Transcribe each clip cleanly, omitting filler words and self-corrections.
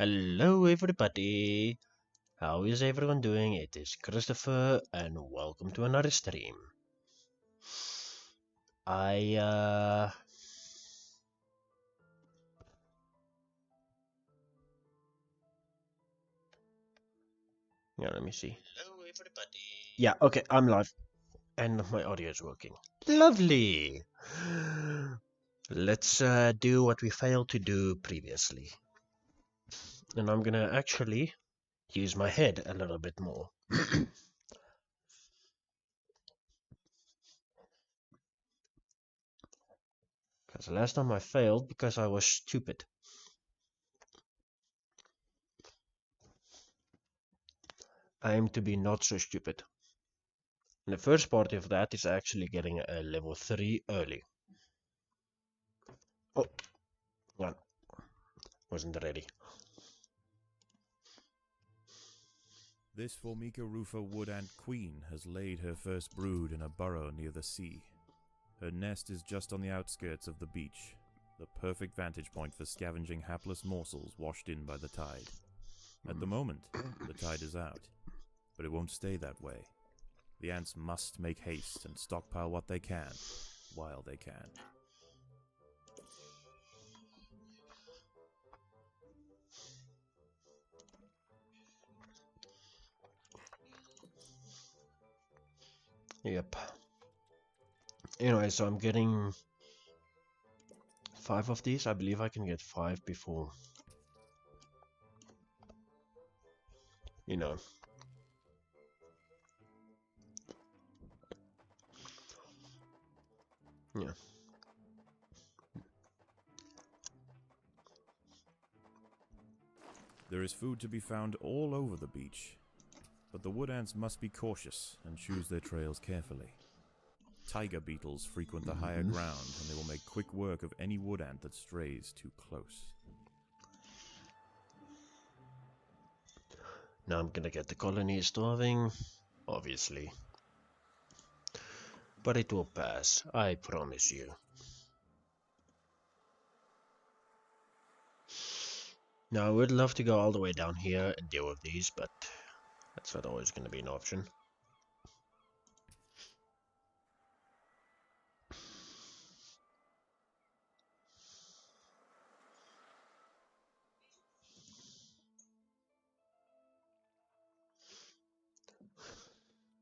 Hello everybody, how is everyone doing? It is Christopher and welcome to another stream. Yeah, let me see. Hello everybody. Yeah, okay, I'm live and my audio is working. Lovely! Let's do what we failed to do previously. And I'm gonna actually use my head a little bit more. Because last time I failed because I was stupid. I aim to be not so stupid. And the first part of that is actually getting a level 3 early. Oh, one. Wasn't ready. This Formica rufa wood ant queen has laid her first brood in a burrow near the sea. Her nest is just on the outskirts of the beach, the perfect vantage point for scavenging hapless morsels washed in by the tide. At the moment, the tide is out, but it won't stay that way. The ants must make haste and stockpile what they can, while they can. Yep. Anyway, so I'm getting 5 of these. I believe I can get 5 before, you know. Yeah. There is food to be found all over the beach, but the wood ants must be cautious and choose their trails carefully. Tiger beetles frequent the higher ground, and they will make quick work of any wood ant that strays too close. Now I'm gonna get the colony starving, obviously. But it will pass, I promise you. Now I would love to go all the way down here and deal with these, but that's not always gonna be an option.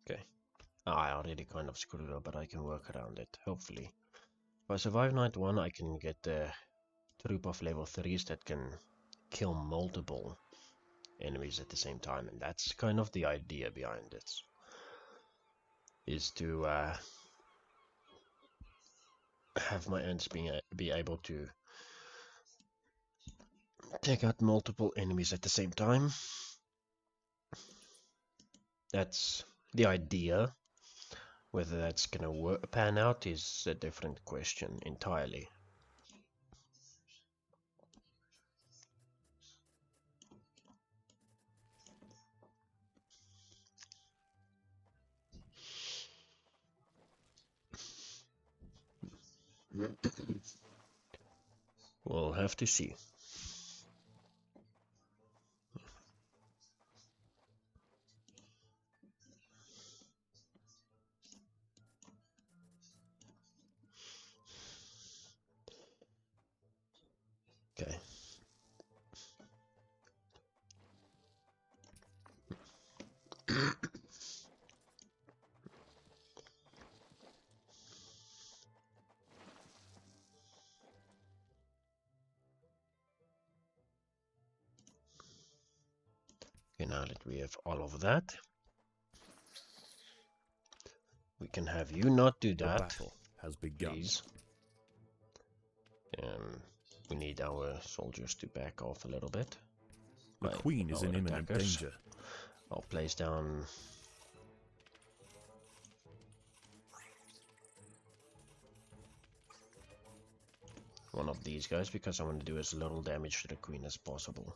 Okay. I already kind of screwed up, but I can work around it, hopefully. If I survive night 1, I can get the troop of level 3s that can kill multiple enemies at the same time, and that's kind of the idea behind it. Is to have my ants be able to take out multiple enemies at the same time. That's the idea. Whether that's gonna pan out is a different question entirely. We'll have to see. Okay. Okay, now that we have all of that, we can have you not do The that, battle has begun. please. We need our soldiers to back off a little bit. The queen is in imminent danger. I'll place down one of these guys because I want to do as little damage to the queen as possible.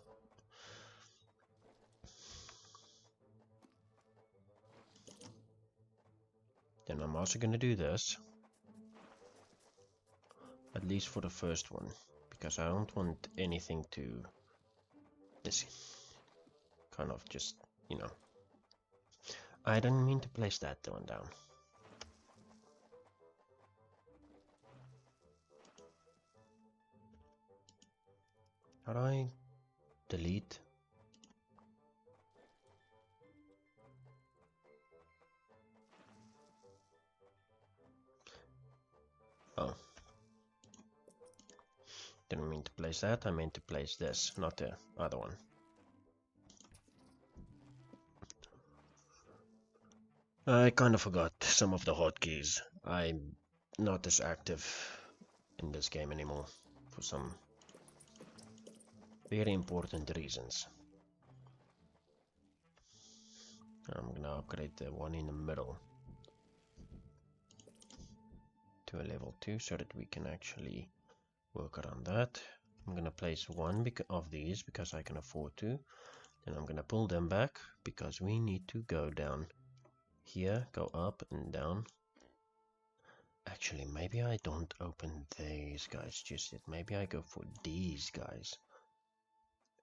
Then I'm also going to do this, at least for the first one, because I don't want anything to This kind of just, you know. I didn't mean to place that one down. How do I delete? Oh. Didn't mean to place that, I meant to place this, not the other one. I kind of forgot some of the hotkeys. I'm not as active in this game anymore for some very important reasons. I'm gonna upgrade the one in the middle to a level 2 so that we can actually work around that. I'm gonna place one of these because I can afford to. Then I'm gonna pull them back because we need to go down here, go up and down. Actually, maybe I don't open these guys just yet. Maybe I go for these guys,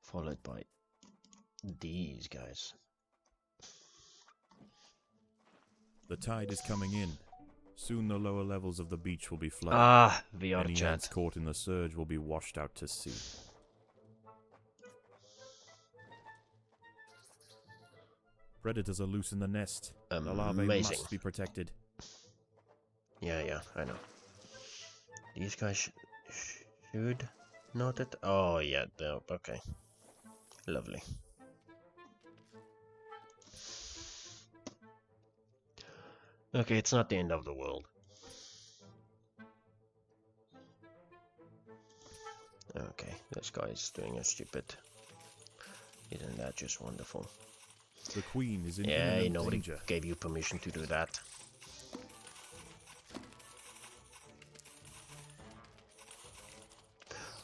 followed by these guys. The tide is coming in. Soon the lower levels of the beach will be flooded. Ah, VR Any chat. ants caught in the surge will be washed out to sea. Predators are loose in the nest. The larvae Amazing. must be protected. Yeah, I know. These guys should not it. Oh yeah, okay. Lovely. Okay, it's not the end of the world. Okay, this guy is doing a stupid. Isn't that just wonderful? The queen is in Yeah, imminent nobody danger. gave you permission to do that.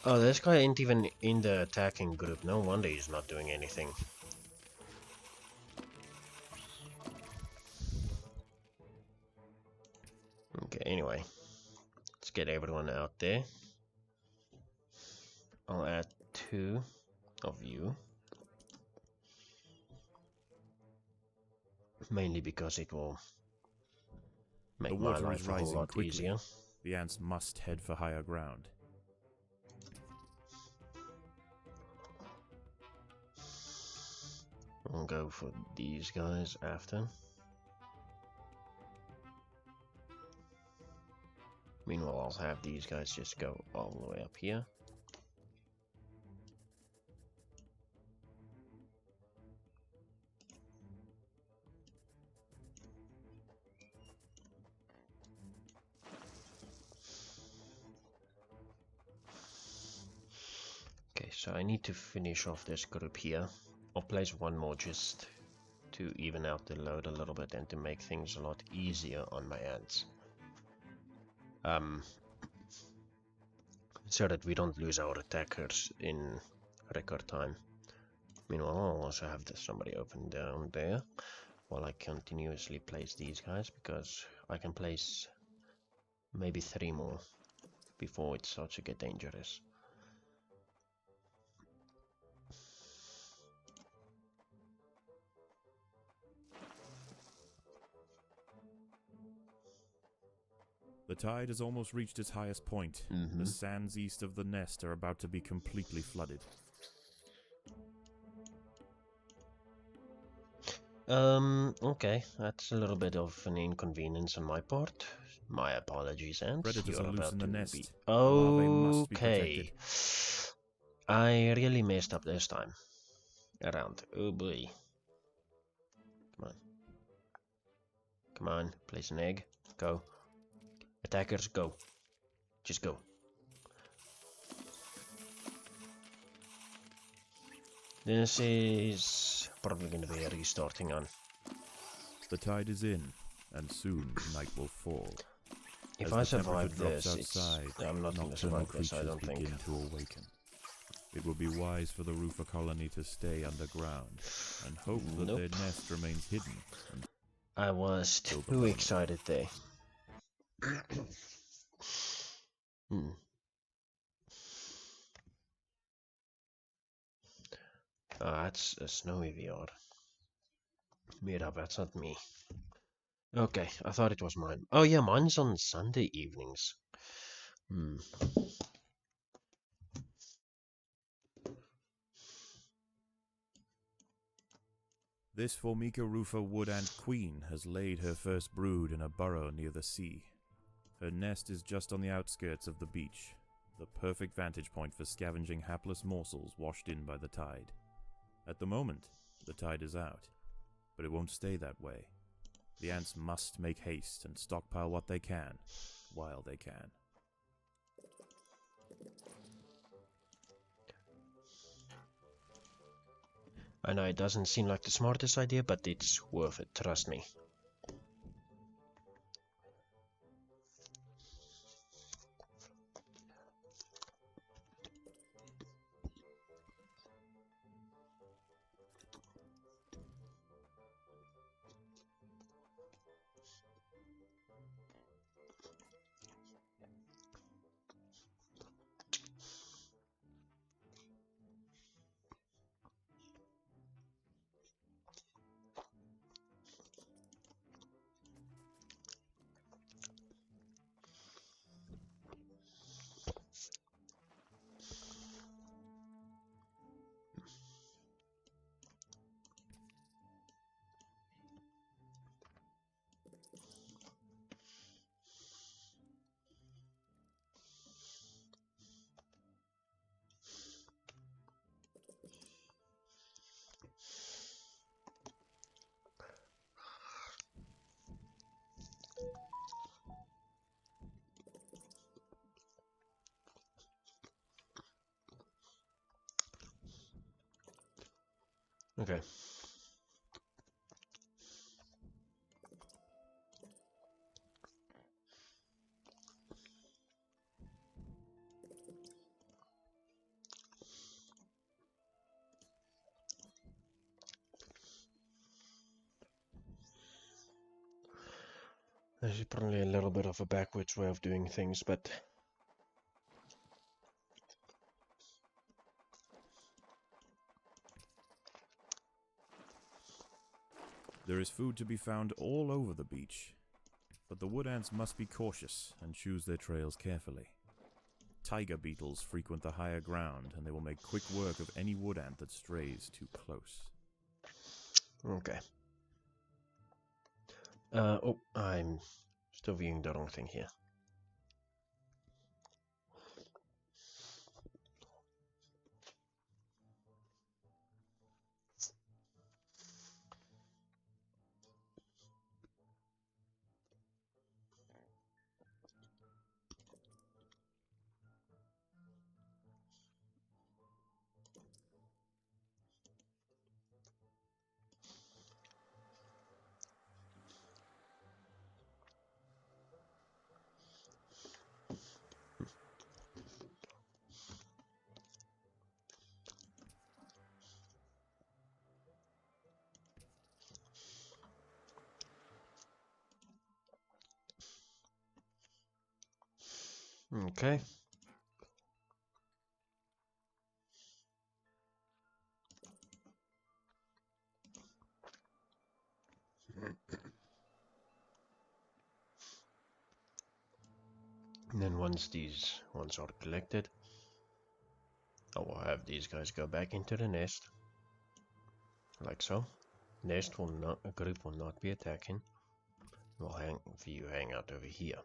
Oh, this guy ain't even in the attacking group. No wonder he's not doing anything. Okay, anyway. Let's get everyone out there. I'll add 2 of you. Mainly because it will make The my water life is a whole rising lot quickly. easier. The ants must head for higher ground. I'll go for these guys after. Meanwhile, I'll have these guys just go all the way up here. Okay, so I need to finish off this group here. I'll place one more just to even out the load a little bit and to make things a lot easier on my ants. So that we don't lose our attackers in record time. Meanwhile, I'll also have somebody open down there while I continuously place these guys, because I can place maybe 3 more before it starts to get dangerous. The tide has almost reached its highest point. The sands east of the nest are about to be completely flooded. Okay, that's a little bit of an inconvenience on my part. My apologies, ants. Predators are loose in the nest. Be... The larvae must be Okay. protected. I really messed up this time around. Oh boy. Come on. Come on, place an egg. Go. Attackers, go. Just go. This is probably going to be a restarting on. The tide is in, and soon night will fall. If As I the survive temperature this, drops it's... outside, I'm not going to nocturnal survive this, I creatures don't think. begin to awaken. It would be wise for the Rufa colony to stay underground and hope that their nest remains hidden. I was too excited there. That's a snowy VR. Mira, that's not me. Okay, I thought it was mine. Oh yeah, mine's on Sunday evenings. Hmm. This Formica rufa wood ant queen has laid her first brood in a burrow near the sea. Her nest is just on the outskirts of the beach, the perfect vantage point for scavenging hapless morsels washed in by the tide. At the moment, the tide is out, but it won't stay that way. The ants must make haste and stockpile what they can, while they can. I know it doesn't seem like the smartest idea, but it's worth it, trust me. Okay. This is probably a little bit of a backwards way of doing things, but There is food to be found all over the beach, but the wood ants must be cautious and choose their trails carefully. Tiger beetles frequent the higher ground, and they will make quick work of any wood ant that strays too close. okay. Oh, I'm still viewing the wrong thing here. Okay. And then once these ones are collected, I will have these guys go back into the nest, like so. Nest will not, a group will not be attacking. We'll hang out over here.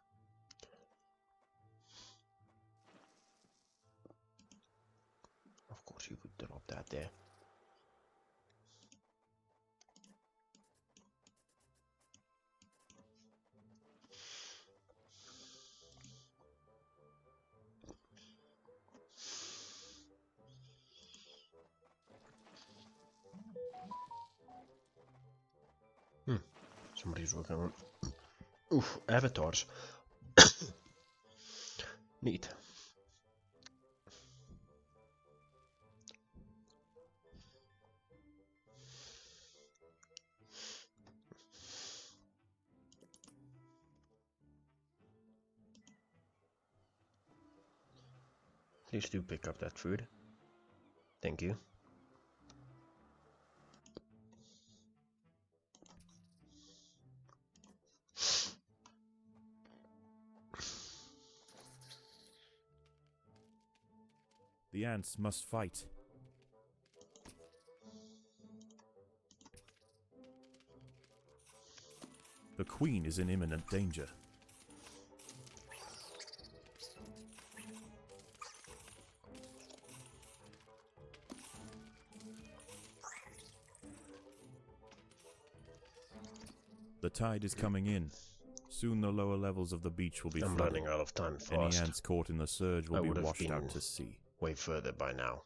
Of course, you could drop that there. Somebody's working on. Oof, avatars. Neat. Please do pick up that food. Thank you. The ants must fight. The queen is in imminent danger. The tide is coming in. Soon the lower levels of the beach will be I'm flooded. running out of time Any fast. ants caught in the surge will I be would have washed been out to sea. way further by now.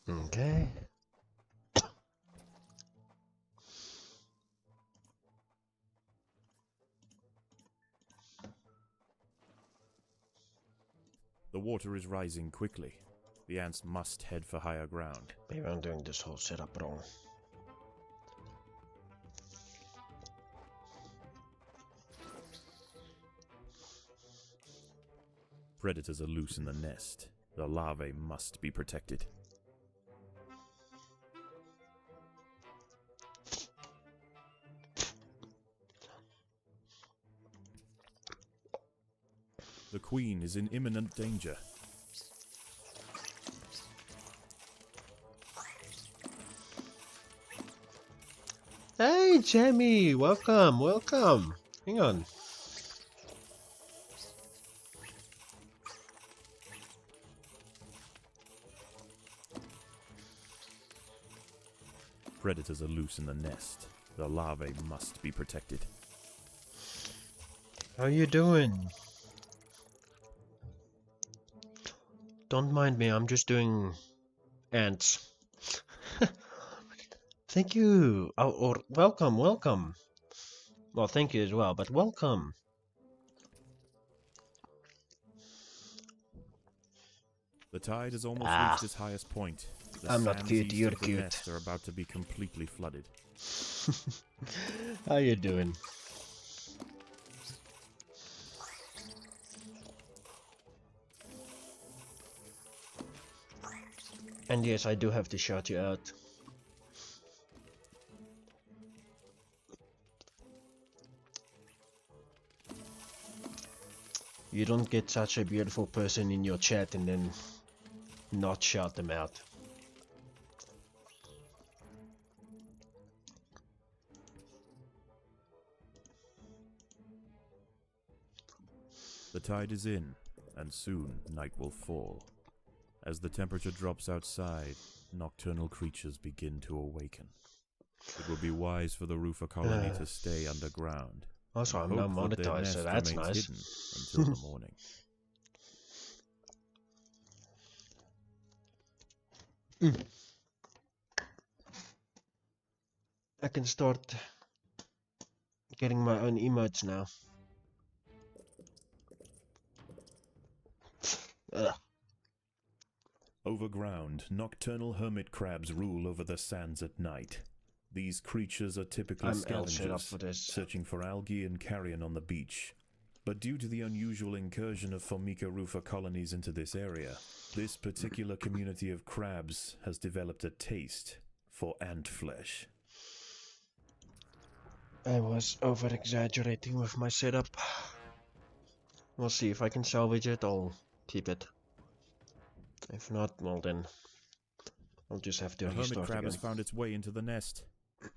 Okay. The water is rising quickly. The ants must head for higher ground. Maybe I'm doing this whole setup wrong. Predators are loose in the nest. The larvae must be protected. The queen is in imminent danger. Hey, Jamie! Welcome, welcome! Hang on. Predators are loose in the nest. The larvae must be protected. How you doing? Don't mind me, I'm just doing ants. Thank you! Oh, or welcome, welcome! Well, thank you as well, but welcome! The tide has almost reached its highest point. The I'm not sands cute, east you're of the cute. nest are about to be completely flooded. How you doing? And yes, I do have to shout you out. You don't get such a beautiful person in your chat and then not shout them out. The tide is in, and soon night will fall. As the temperature drops outside, nocturnal creatures begin to awaken. It would be wise for the Rufa colony to stay underground. Also, and I'm now hope that their monetized, so nest that's remains nice. hidden until the morning. I can start getting my own emotes now. Ugh. Overground, nocturnal hermit crabs rule over the sands at night. These creatures are typically I'm set up scavengers, for this. searching for algae and carrion on the beach. But due to the unusual incursion of Formica rufa colonies into this area, this particular community of crabs has developed a taste for ant flesh. I was over-exaggerating with my setup. We'll see if I can salvage it, I'll keep it. If not, well then, I'll just have to The hermit restart crab again. has found its way into the nest.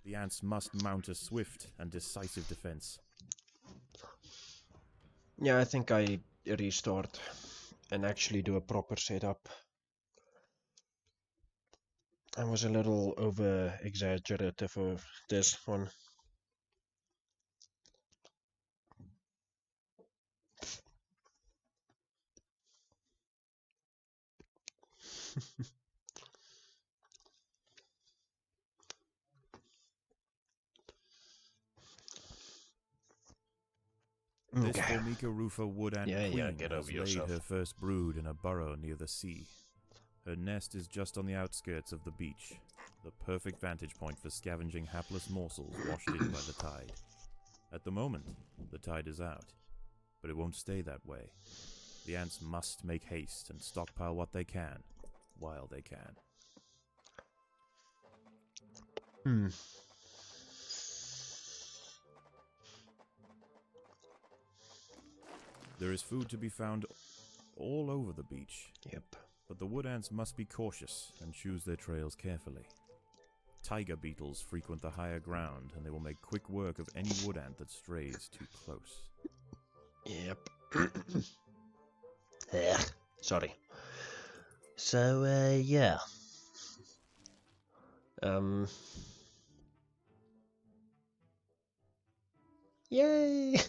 The ants must mount a swift and decisive defense. Yeah, I think I restart and actually do a proper setup. I was a little over exaggerative for this one. This Okay. Formica rufa wood ant Yeah, queen get has over laid yourself. her first brood in a burrow near the sea. Her nest is just on the outskirts of the beach, the perfect vantage point for scavenging hapless morsels washed in by the tide. At the moment, the tide is out, but it won't stay that way. The ants must make haste and stockpile what they can, while they can. There is food to be found all over the beach. Yep. But the wood ants must be cautious and choose their trails carefully. Tiger beetles frequent the higher ground, and they will make quick work of any wood ant that strays too close. Yep. Sorry. So, yeah. Yay!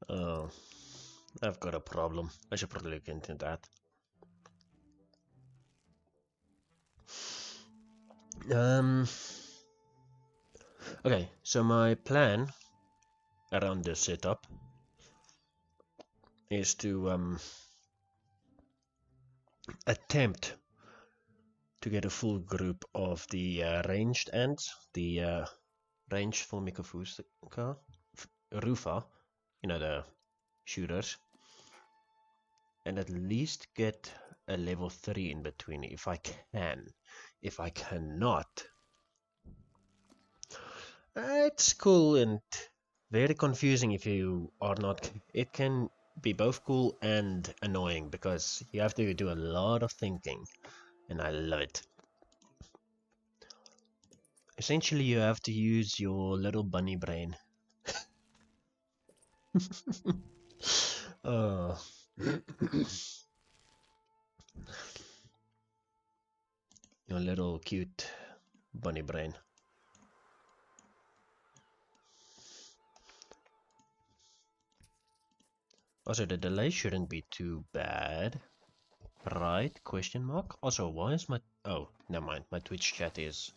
Oh, I've got a problem. I should probably look into that. Okay, so my plan around this setup is to attempt to get a full group of the ranged ants, the ranged Formica rufa, you know, the shooters, and at least get a level 3 in between if I can. If I cannot, it's cool and very confusing if you are not. It can be both cool and annoying because you have to do a lot of thinking, and I love it. Essentially, you have to use your little bunny brain. Oh. Your little cute bunny brain. Also, the delay shouldn't be too bad, right? Question mark. Also, why is my... Oh, never mind. My Twitch chat is...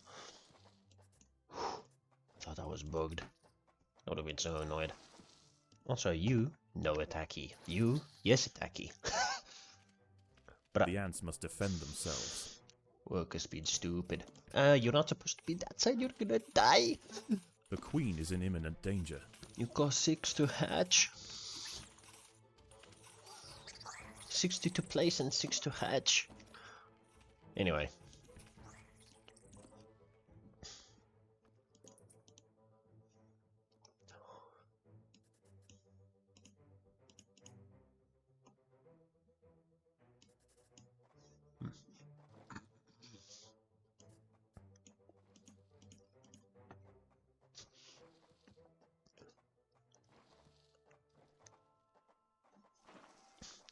I thought I was bugged. I would have been so annoyed. Also, you, no attacky. You, yes attacky. But The ants must defend themselves. worker speed stupid. You're not supposed to be that side. You're gonna die. The queen is in imminent danger. You got 6 to hatch. 60 to place and 6 to hatch. Anyway.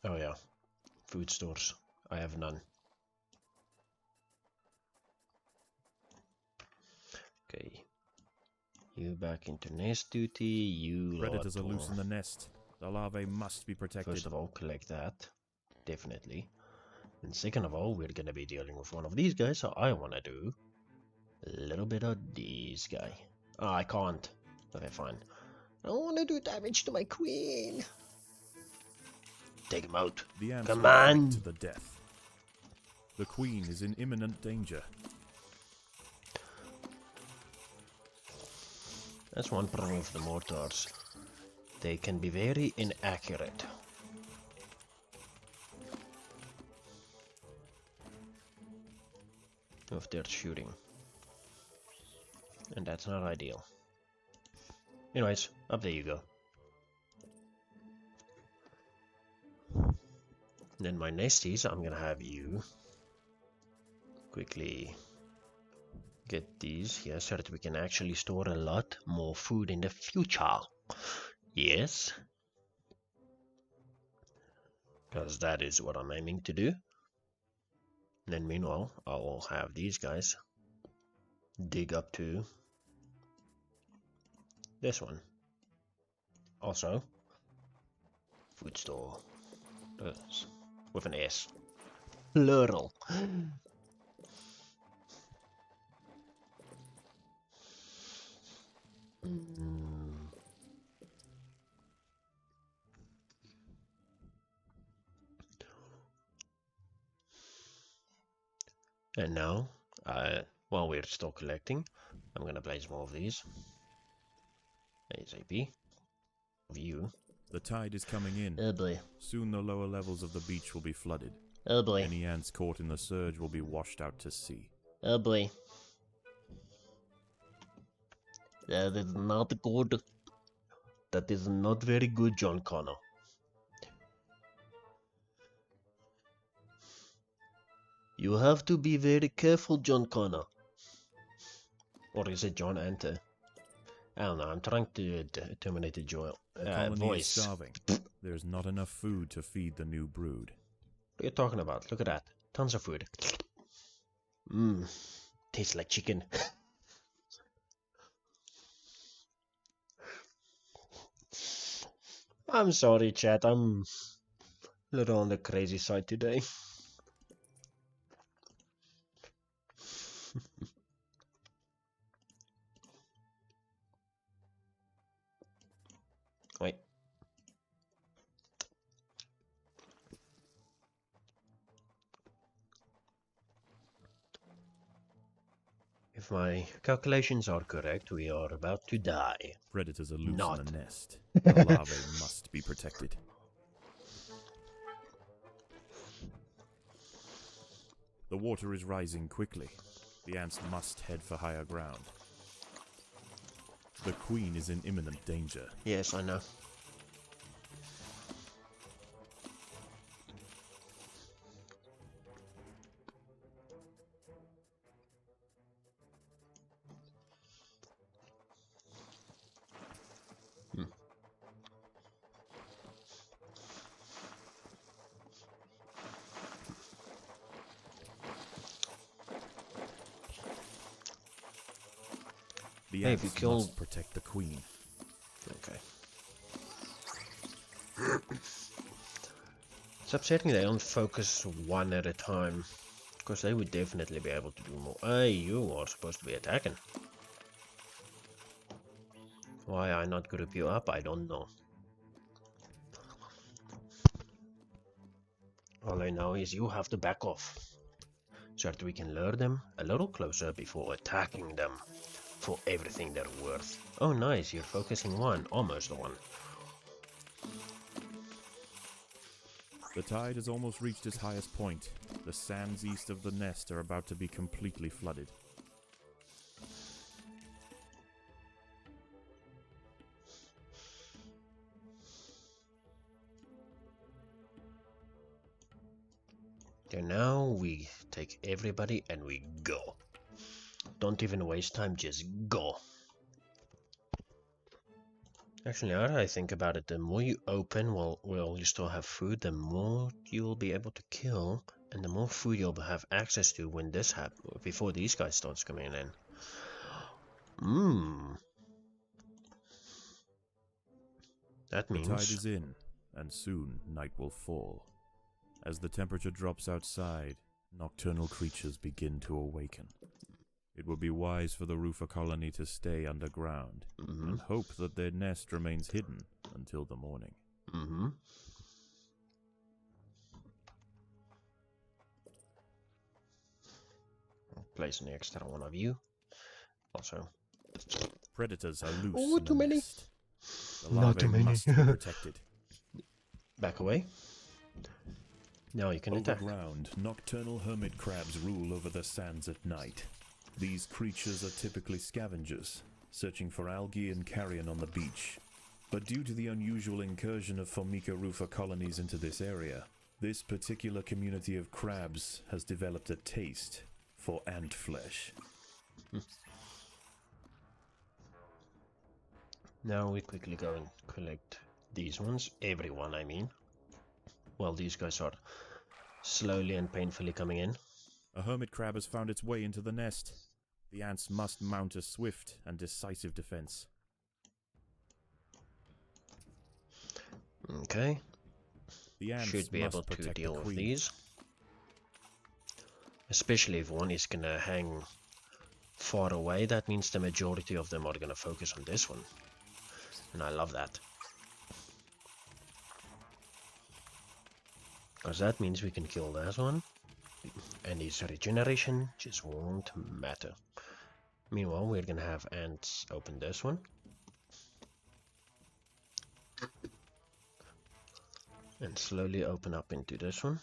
Oh yeah. Food stores. I have none. Okay. You back into nest duty. You Predators lot are loose will, in the nest. The larvae must be protected. first of all, collect that. Definitely. And second of all, we're gonna be dealing with one of these guys, so I wanna do a little bit of this guy. Oh, I can't. Okay, fine. I don't wanna do damage to my queen. Take him out. The ants Come will fight on. to the death. The queen is in imminent danger. That's one problem with the mortars. They can be very inaccurate. With their shooting. And that's not ideal. Anyways, up there you go. Then my nesties, I'm gonna have you quickly get these here so that we can actually store a lot more food in the future. Yes. Because that is what I'm aiming to do. Then meanwhile, I'll have these guys dig up to this one. Also, food store. With an S. Plural. And now, while we're still collecting, I'm gonna place more of these. ASAP. View. The tide is coming in. Oh boy. Soon the lower levels of the beach will be flooded. Oh boy. Any ants caught in the surge will be washed out to sea. Oh boy. That is not good. That is not very good, John Connor. You have to be very careful, John Connor. Or is it John Ante? I don't know, I'm trying to terminate the The colony voice. is starving. There's not enough food to feed the new brood. What are you talking about? Look at that. Tons of food. Mmm. Tastes like chicken. I'm sorry, chat. I'm a little on the crazy side today. Wait. If my calculations are correct, we are about to die. Predators are loose Not. in the nest. The larvae must be protected. The water is rising quickly. The ants must head for higher ground. The queen is in imminent danger. Yes, I know. The Hey, if ants you kill- must protect the queen. Okay. It's upsetting they don't focus one at a time. Because they would definitely be able to do more. Hey, you are supposed to be attacking. Why I not group you up, I don't know. All I know is you have to back off. So that we can lure them a little closer before attacking them. For everything they're worth. Oh nice, you're focusing one. Almost one. The tide has almost reached its highest point. The sands east of the nest are about to be completely flooded. Okay, now we take everybody and we go. Don't even waste time, just go. Actually, now that I think about it, the more you open while you still have food, the more you will be able to kill, and the more food you'll have access to when this happens, before these guys starts coming in. That means The tide is in, and soon night will fall. As the temperature drops outside, nocturnal creatures begin to awaken. It would be wise for the Rufa colony to stay underground and hope that their nest remains hidden until the morning. I'll place an extra one of you. Also, Predators are loose Oh, in too the many. nest. The Not larvae too many. must be protected. back away. Now you can attack. Overground, nocturnal hermit crabs rule over the sands at night. These creatures are typically scavengers, searching for algae and carrion on the beach. But due to the unusual incursion of Formica rufa colonies into this area, this particular community of crabs has developed a taste for ant flesh. Now we quickly go and collect these ones. Everyone, I mean. Well, these guys are slowly and painfully coming in. A hermit crab has found its way into the nest. The ants must mount a swift and decisive defense. Okay. The ants Should be must able to protect deal the with queen. these. Especially if one is gonna hang far away, that means the majority of them are gonna focus on this one. And I love that. Because that means we can kill this one. And his regeneration just won't matter. Meanwhile, we're gonna have ants open this one. And slowly open up into this one.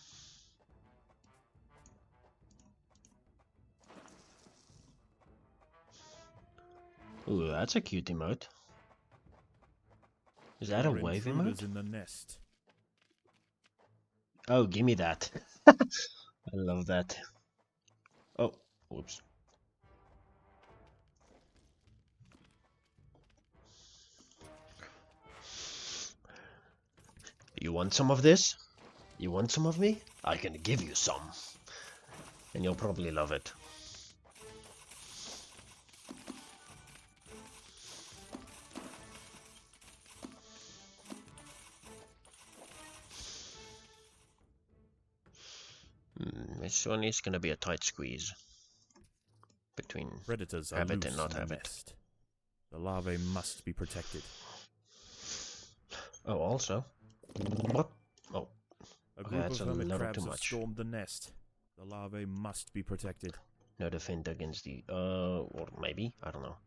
Ooh, that's a cute emote. Is that a There are wave intruders emote? in the nest. Oh, give me that. I love that. Oh, whoops. You want some of this? You want some of me? I can give you some. And you'll probably love it. This one is gonna be a tight squeeze between Predators are have it loose and not in have the it. nest. The larvae must be protected. Oh, also. What? Oh, A okay, group that's of a hermit little crabs too have much. stormed the nest. The larvae must be protected. No defend against the or maybe, I don't know.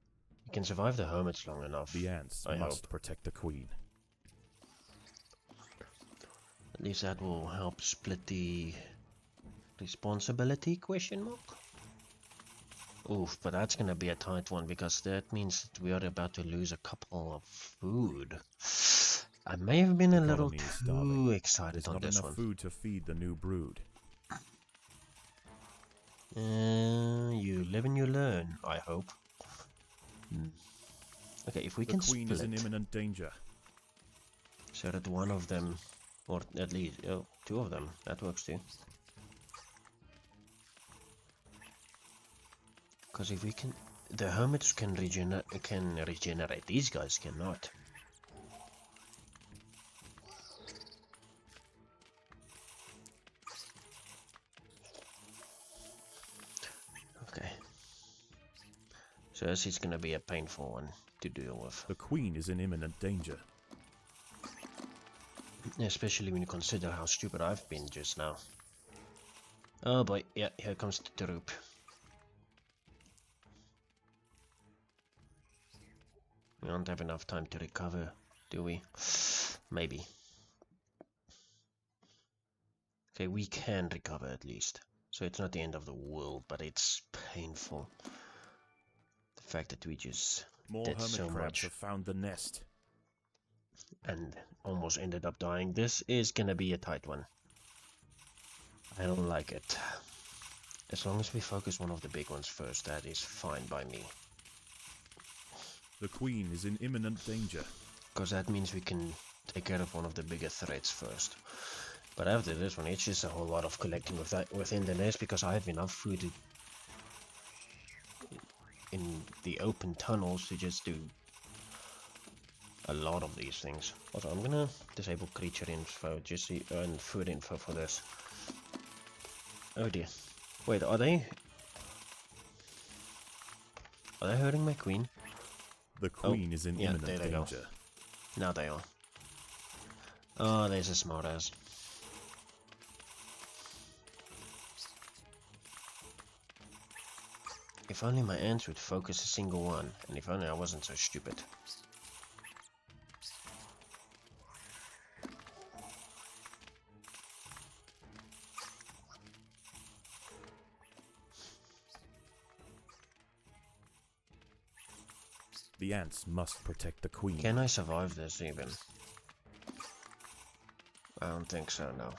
You can survive the hermits long enough. The ants I must hope. protect the queen. At least that will help split the responsibility, question mark? Oof, but that's gonna be a tight one because that means that we are about to lose a couple of food. I may have been The a little colony is too starving. excited There's on not this enough one. food to feed the new brood. You live and you learn, I hope. Okay, if we The can queen split is in imminent danger. so that one of them, or at least two of them, that works too. Because if we can, the hermits can regenerate. These guys cannot. Okay. So this is gonna be a painful one to deal with. The queen is in imminent danger. Especially when you consider how stupid I've been just now. Oh boy, yeah, here comes the troop. We don't have enough time to recover, do we? Maybe. Okay, we can recover at least. So it's not the end of the world, but it's painful. The fact that we just More did hermit so crabs much have found the nest. and almost ended up dying. This is gonna be a tight one. I don't like it. As long as we focus one of the big ones first, that is fine by me. The queen is in imminent danger. Because that means we can take care of one of the bigger threats first. But after this one, it's just a whole lot of collecting within the nest because I have enough food in the open tunnels to just do a lot of these things. Also, I'm gonna disable creature info just to earn food info for this. Oh dear. Wait, are they hurting my queen? The queen is in yeah, imminent there they go. danger. Now they are. Oh, there's a smartass. If only my ants would focus a single one, and if only I wasn't so stupid. The ants must protect the queen. Can I survive this even? I don't think so, no.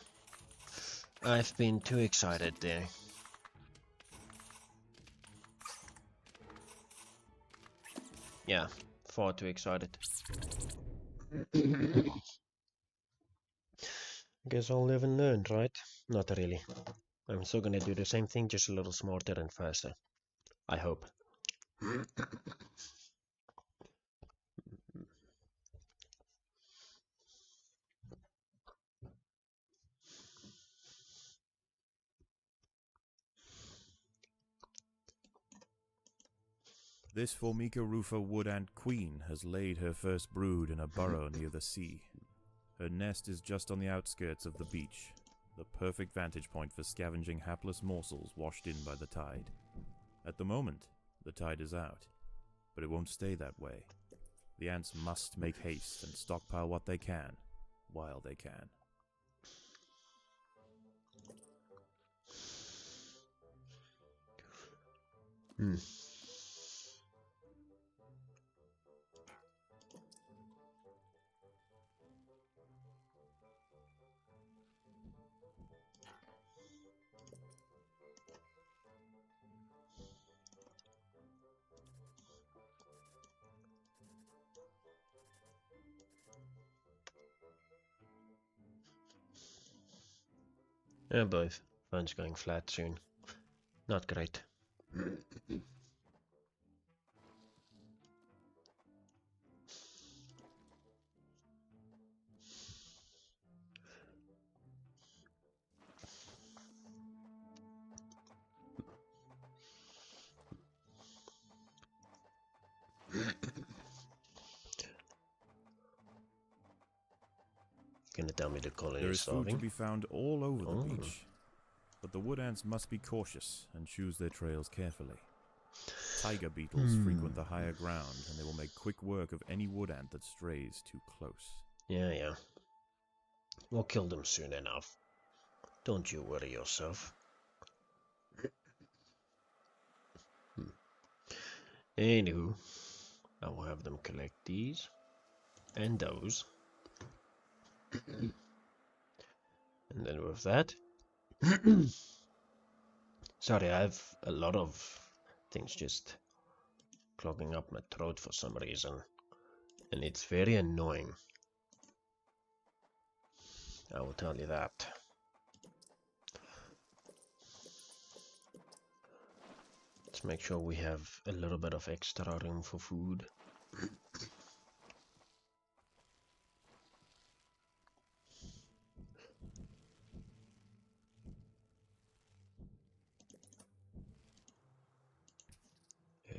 I've been too excited there. Yeah, far too excited. Guess I'll live and learn, right? Not really. I'm still gonna do the same thing, just a little smarter and faster. I hope. This Formica rufa wood ant queen has laid her first brood in a burrow near the sea. Her nest is just on the outskirts of the beach, the perfect vantage point for scavenging hapless morsels washed in by the tide. At the moment, the tide is out, but it won't stay that way. The ants must make haste and stockpile what they can, while they can. Yeah, both. Phone's going flat soon. Not great. Gonna tell me the colony There is is food to starving? be found all over the Oh. beach, but the wood ants must be cautious and choose their trails carefully. Tiger beetles frequent the higher ground, and they will make quick work of any wood ant that strays too close. Yeah. We'll kill them soon enough. Don't you worry yourself. Anywho, I will have them collect these and those. And then with that, sorry, I have a lot of things just clogging up my throat for some reason, and it's very annoying. I will tell you that. Let's make sure we have a little bit of extra room for food.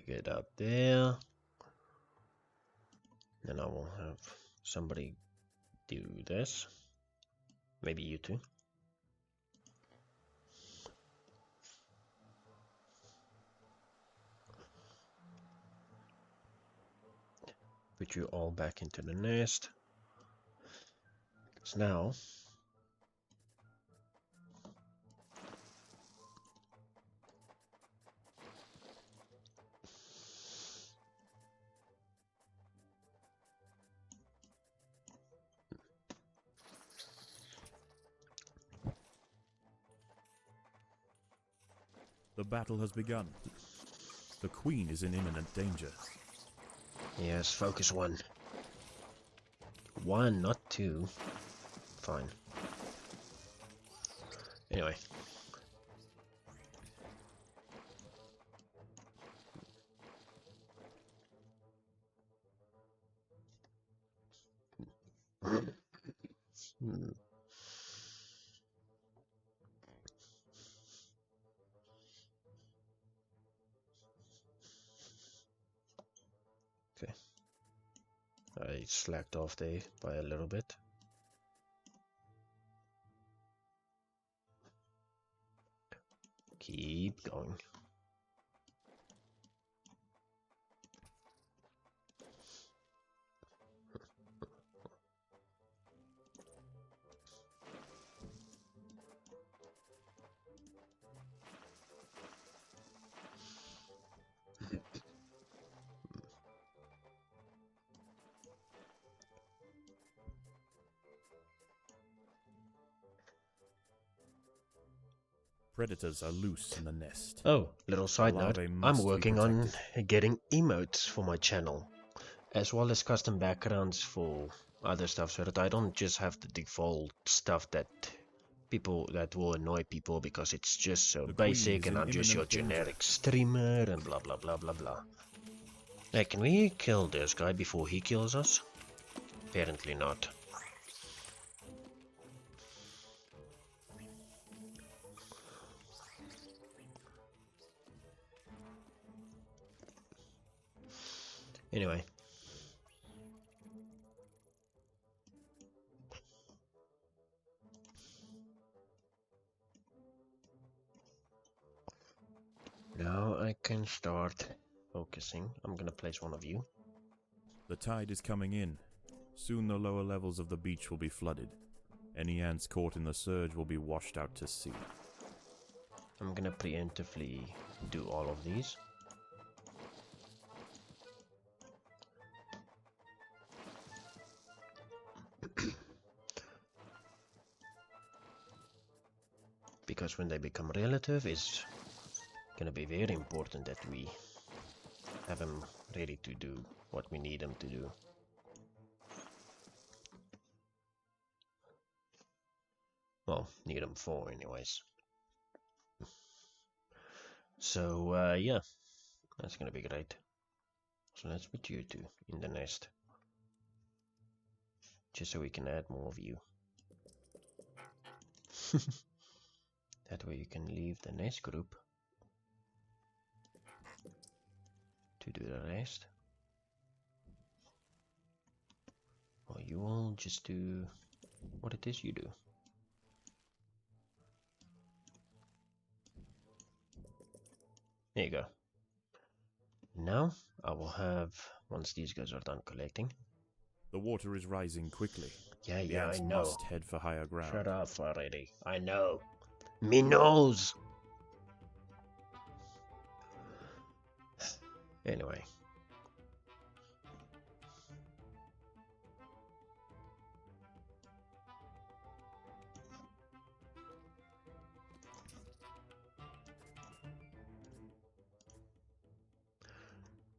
Get up there. Then I will have somebody do this. Maybe you two. Put you all back into the nest. Because now The battle has begun. The queen is in imminent danger. yes, focus one. One, not two. Fine. Anyway. Okay. I slacked off there by a little bit. Keep going. Predators are loose in the nest. Oh, little side note, larvae I'm must be working on protected. getting emotes for my channel, as well as custom backgrounds for other stuff, so that I don't just have the default stuff that people that will annoy people because it's just so The queen basic is and in I'm just your imminent danger. generic streamer and blah blah blah blah blah. Hey, can we kill this guy before he kills us? Apparently not. Anyway. Now I can start focusing. I'm gonna place one of you. The tide is coming in. Soon the lower levels of the beach will be flooded. Any ants caught in the surge will be washed out to sea. I'm gonna preemptively do all of these. Because when they become relative, it's gonna be very important that we have them ready to do what we need them to do. Well, need them for anyways. So yeah, that's gonna be great. So let's put you two in the nest. Just so we can add more of you. That way you can leave the nest group to do the rest. Or you all just do what it is you do. There you go. Now I will have, once these guys are done collecting. The water is rising quickly. Yeah, The I ants know. must head for higher ground. Shut up already. I know. Me knows. Anyway.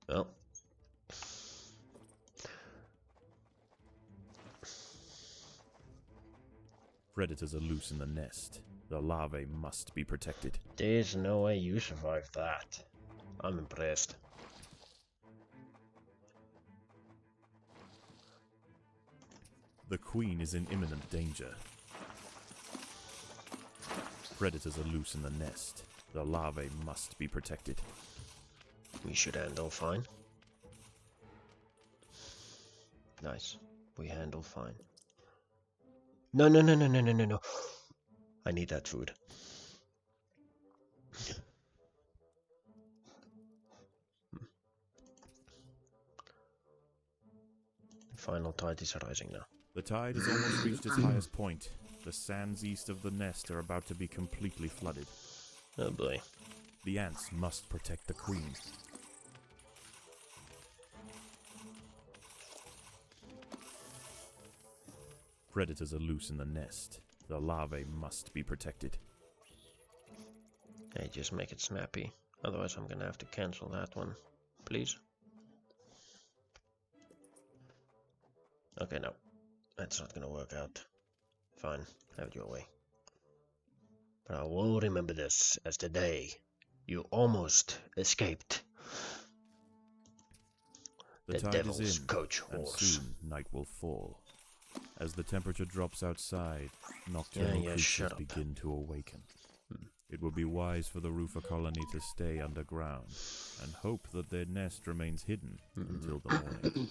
Well. Predators are loose in the nest. The larvae must be protected. There's no way you survived that. I'm impressed. The queen is in imminent danger. Predators are loose in the nest. The larvae must be protected. We should handle fine. Nice. We handle fine. No, no, no, no, no, no, no, no. I need that food. The final tide is rising now. The tide has almost reached its highest point. The sands east of the nest are about to be completely flooded. Oh boy. The ants must protect the queen. Predators are loose in the nest. The larvae must be protected. Hey, just make it snappy. Otherwise I'm gonna have to cancel that one. Please. Okay, no. That's not gonna work out. Fine, have it your way. But I will remember this as the day you almost escaped The the tide devil's is in, coach and horse. soon night will fall. As the temperature drops outside, nocturnal creatures shut up. begin to awaken. It would be wise for the Rufa colony to stay underground and hope that their nest remains hidden until the morning.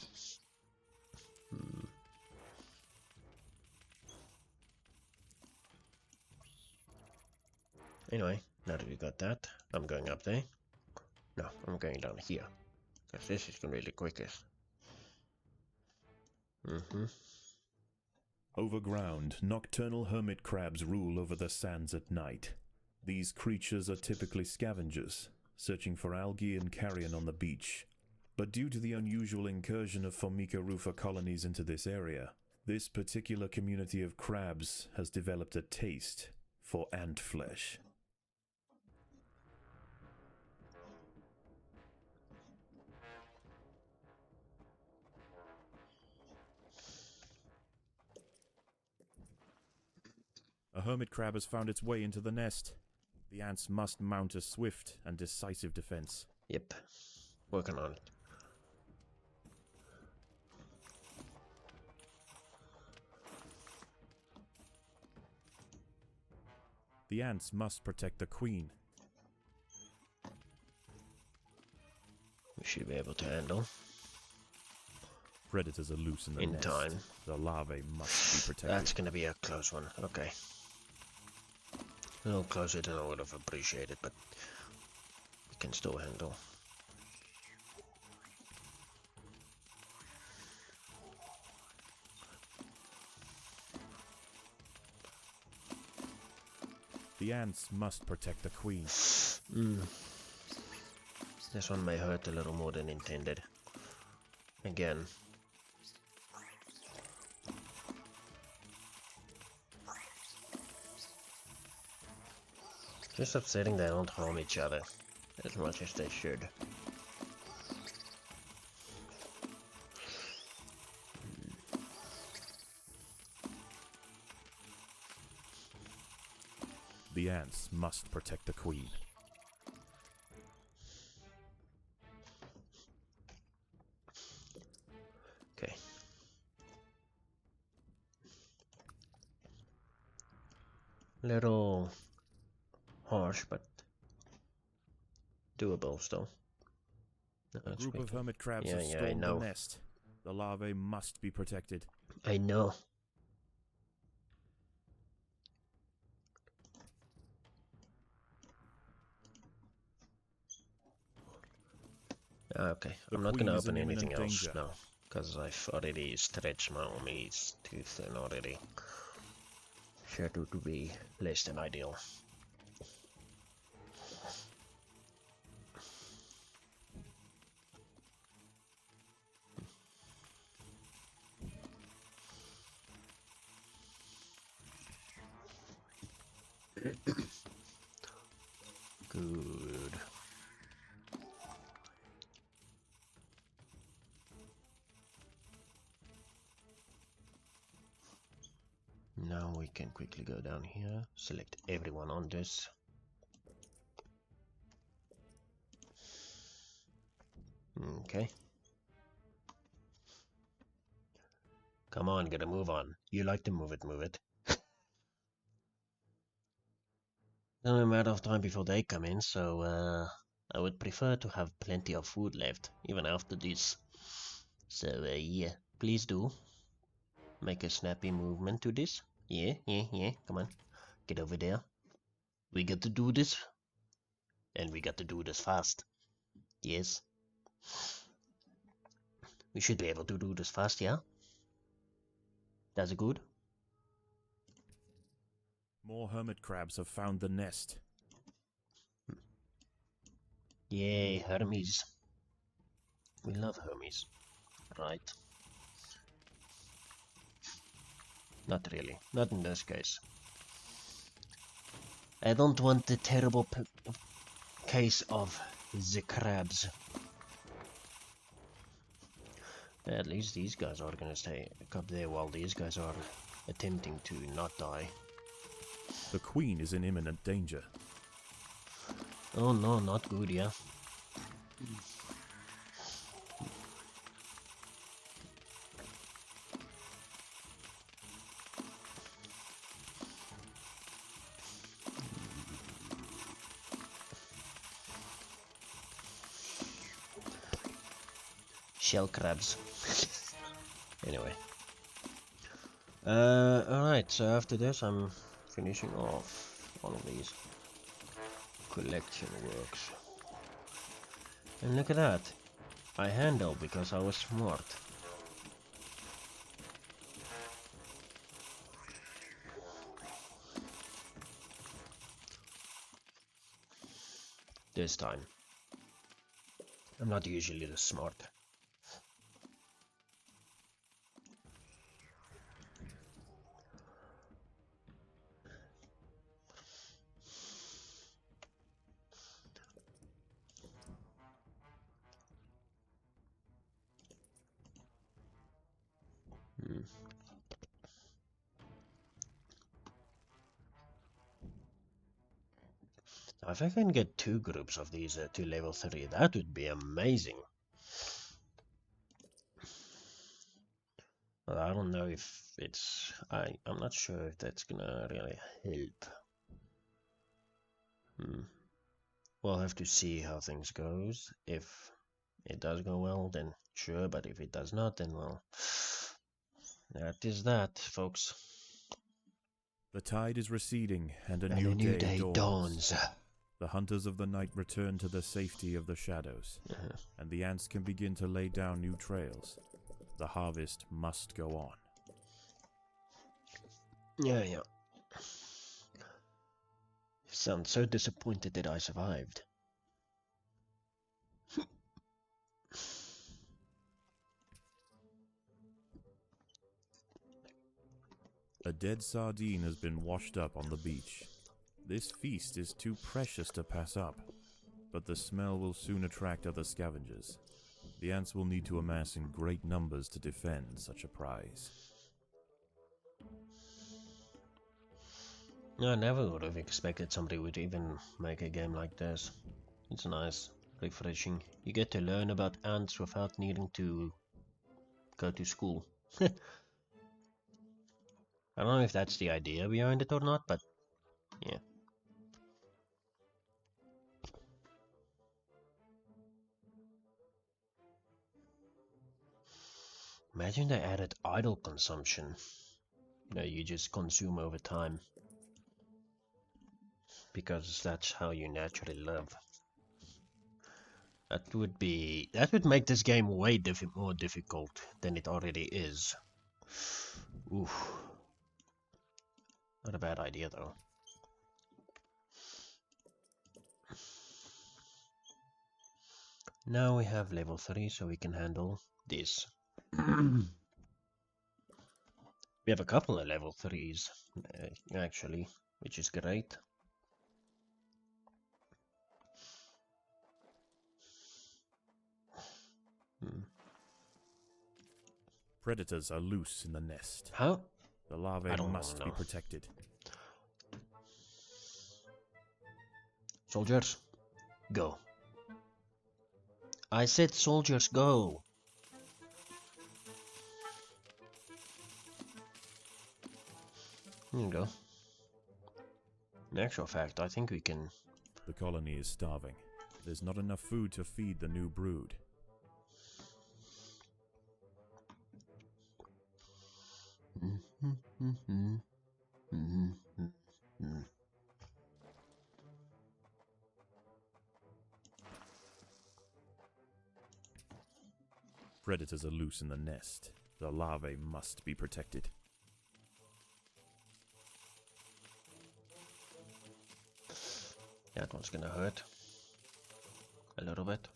Anyway, now that we got that, I'm going up there. No, I'm going down here. Because this is gonna be the quickest. Overground, nocturnal hermit crabs rule over the sands at night. These creatures are typically scavengers, searching for algae and carrion on the beach. But due to the unusual incursion of Formica rufa colonies into this area, this particular community of crabs has developed a taste for ant flesh. A hermit crab has found its way into the nest. The ants must mount a swift and decisive defense. Yep. Working on it. The ants must protect the queen. We should be able to handle. Predators are loose in the In nest. time. The larvae must be protected. That's gonna be a close one. Okay. A little closer than I would have appreciated, but we can still handle. The ants must protect the queen. This one may hurt a little more than intended. Again. Just upsetting they don't harm each other as much as they should. The ants must protect the queen. Okay. Little harsh, but doable still. A group of hermit crabs Yeah, have yeah, I stormed the know. nest. The larvae must be protected. I know. Okay, The I'm not queen gonna is in open anything imminent else danger. now, because I've already stretched my armies too thin already. Sure to be less than ideal. Good. Now we can quickly go down here, select everyone on this. Okay. Come on, get a move on. You like to move it, move it. It's only a matter of time before they come in, so I would prefer to have plenty of food left, even after this. So yeah, please do. Make a snappy movement to this. Yeah, come on. Get over there. We got to do this. And we got to do this fast. Yes. We should be able to do this fast, yeah? That's good. More hermit crabs have found the nest. Yay, Hermes. We love Hermes. Right. Not really. Not in this case. I don't want the terrible case of the crabs. At least these guys are gonna stay up there while these guys are attempting to not die. The queen is in imminent danger. Oh no, not good, yeah. Shell crabs. Anyway. Alright, so after this I'm finishing off all of these collection works. And look at that. I handle because I was smart. This time. I'm not usually this smart. If I can get 2 groups of these to level 3, that would be amazing. But I don't know if it's... I'm not sure if that's gonna really help. We'll have to see how things goes. If it does go well, then sure, but if it does not, then well, that is that, folks. The tide is receding, and a new day dawns. The hunters of the night return to the safety of the shadows, and the ants can begin to lay down new trails. The harvest must go on. Yeah. You sound so disappointed that I survived. A dead sardine has been washed up on the beach. This feast is too precious to pass up, but the smell will soon attract other scavengers. The ants will need to amass in great numbers to defend such a prize. I never would have expected somebody would even make a game like this. It's nice, refreshing. You get to learn about ants without needing to go to school. I don't know if that's the idea behind it or not, but yeah. Imagine they added idle consumption. You just consume over time. Because that's how you naturally live. That would make this game way more difficult than it already is. Oof. Not a bad idea though. Now we have level 3, so we can handle this. We have a couple of level 3s, actually, which is great. Predators are loose in the nest. How? The larvae must be protected. Soldiers, go. I said soldiers, go. There you go. In actual fact, I think we can... The colony is starving. There's not enough food to feed the new brood. Predators are loose in the nest. The larvae must be protected. That one's gonna hurt. A little bit.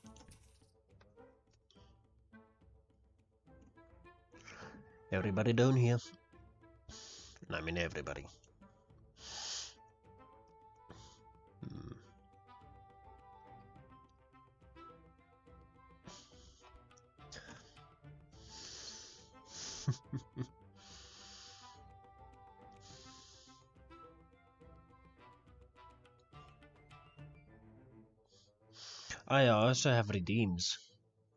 Everybody down here. I mean everybody. I also have redeems.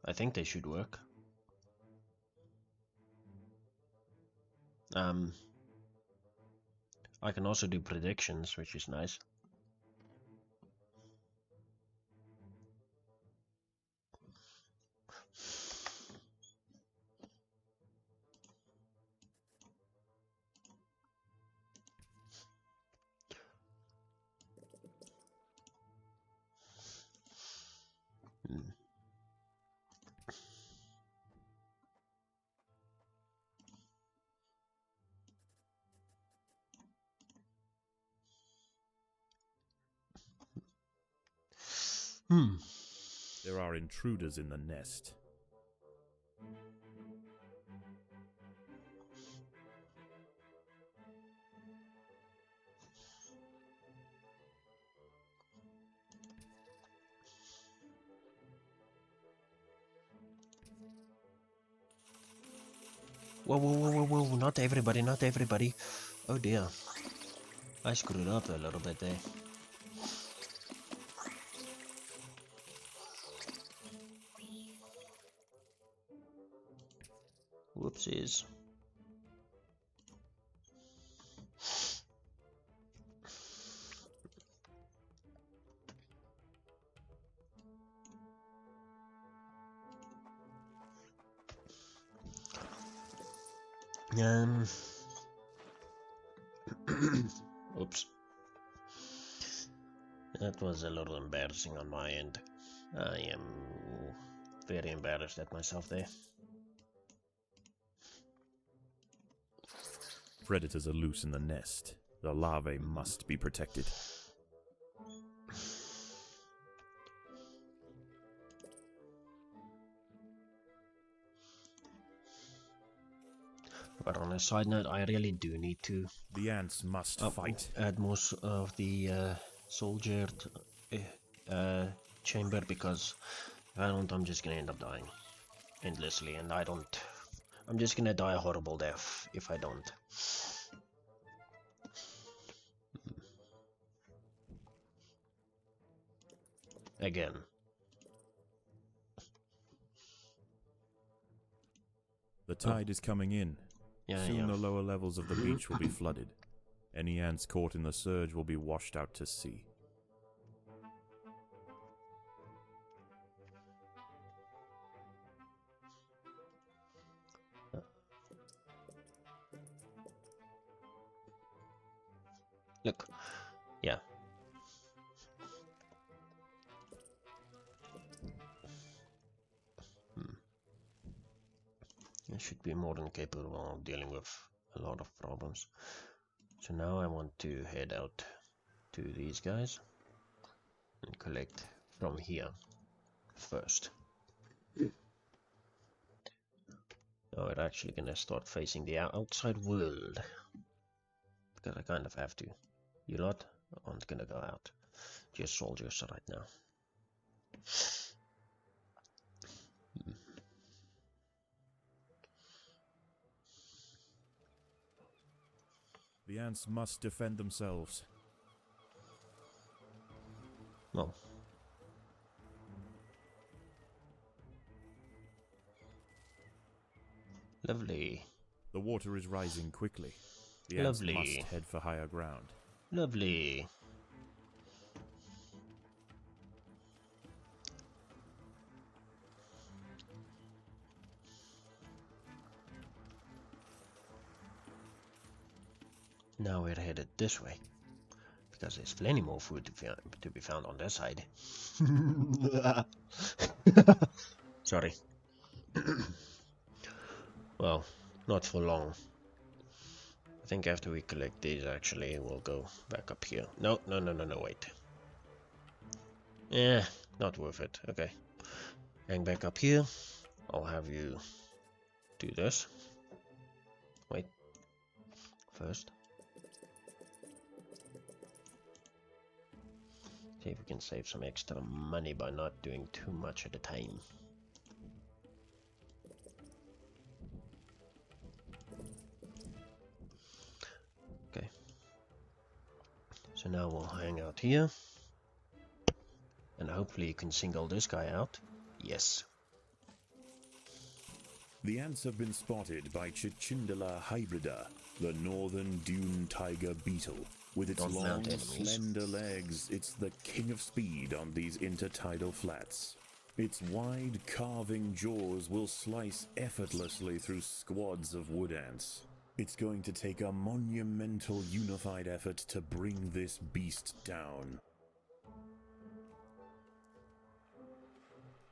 I think they should work. I can also do predictions, which is nice. There are intruders in the nest. Whoa, not everybody, not everybody. Oh dear. I screwed up a little bit there. Whoopsies. Oops. That was a little embarrassing on my end. I am very embarrassed at myself there. Predators are loose in the nest. The larvae must be protected. But on a side note, I really do need to The ants must fight. add more of the soldier chamber, because if I don't, I'm just gonna end up dying endlessly, and I'm just gonna die a horrible death if I don't. Again. The tide is coming in. Soon the lower levels of the beach will be flooded. Any ants caught in the surge will be washed out to sea. Look, yeah. I should be more than capable of dealing with a lot of problems. So now I want to head out to these guys and collect from here first. Now we're actually gonna start facing the outside world, because I kind of have to. You lot aren't gonna go out. Just soldiers right now. The ants must defend themselves. No. Lovely. The water is rising quickly. The ants must head for higher ground. Lovely. Now we're headed this way, because there's plenty more food to be found on this side. Sorry. Well, not for long. I think after we collect these, actually, we'll go back up here. No, wait. Yeah, not worth it. Okay. Hang back up here. I'll have you do this. Wait. First. See if we can save some extra money by not doing too much at a time. Okay. So now we'll hang out here. And hopefully you can single this guy out. Yes. The ants have been spotted by Cicindola hybrida, the northern dune tiger beetle. With its long, slender legs, it's the king of speed on these intertidal flats. Its wide, carving jaws will slice effortlessly through squads of wood ants. It's going to take a monumental unified effort to bring this beast down.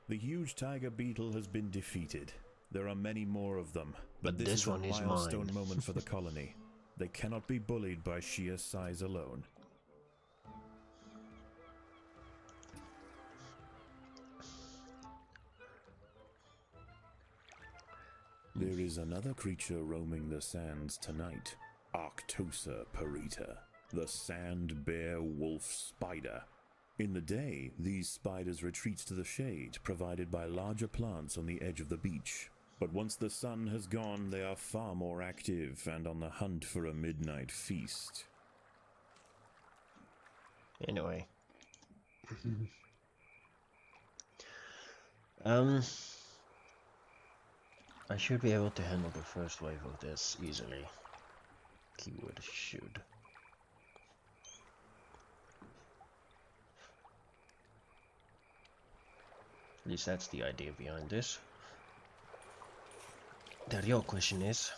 The huge tiger beetle has been defeated. There are many more of them, but this is a milestone moment for the colony. They cannot be bullied by sheer size alone. There is another creature roaming the sands tonight, Arctosa parita, the sand bear wolf spider. In the day, these spiders retreat to the shade provided by larger plants on the edge of the beach. But once the sun has gone, they are far more active and on the hunt for a midnight feast. Anyway. I should be able to handle the first wave of this easily. Keyword should. At least that's the idea behind this. The real question is,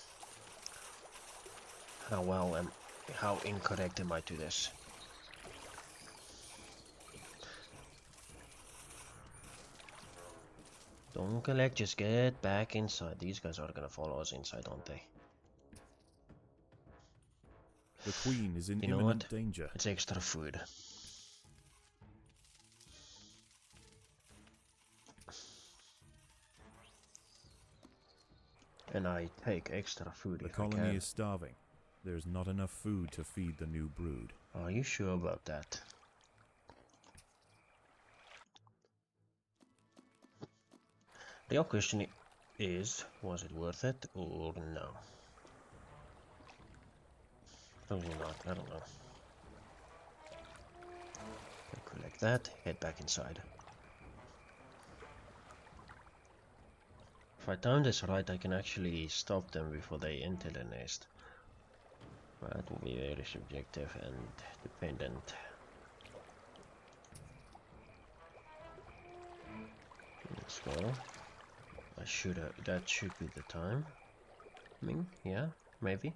how incorrect am I to this? Don't collect, just get back inside. These guys are gonna follow us inside, aren't they? The queen is in imminent danger. It's extra food. And I take extra food if I can. The colony is starving. There's not enough food to feed the new brood. Are you sure about that? The real question is, was it worth it or no? Probably not, I don't know. Collect that, head back inside. If I time this right, I can actually stop them before they enter the nest. But that will be very subjective and dependent. Let's go. That should be the time. Yeah, maybe.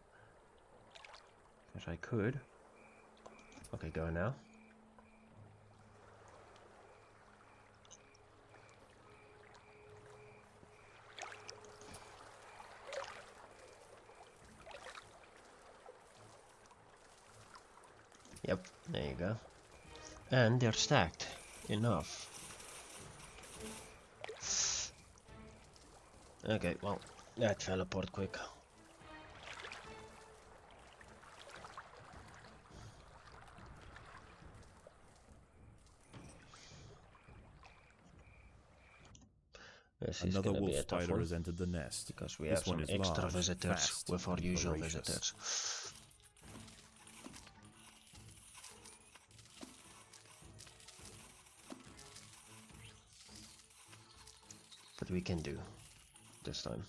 Because I could. Okay, go now. Yep, there you go. And they're stacked. Enough. Okay, well, that fell apart quick. Another wolf spider has entered the nest. Because we have some extra visitors with our usual visitors. But we can do this time.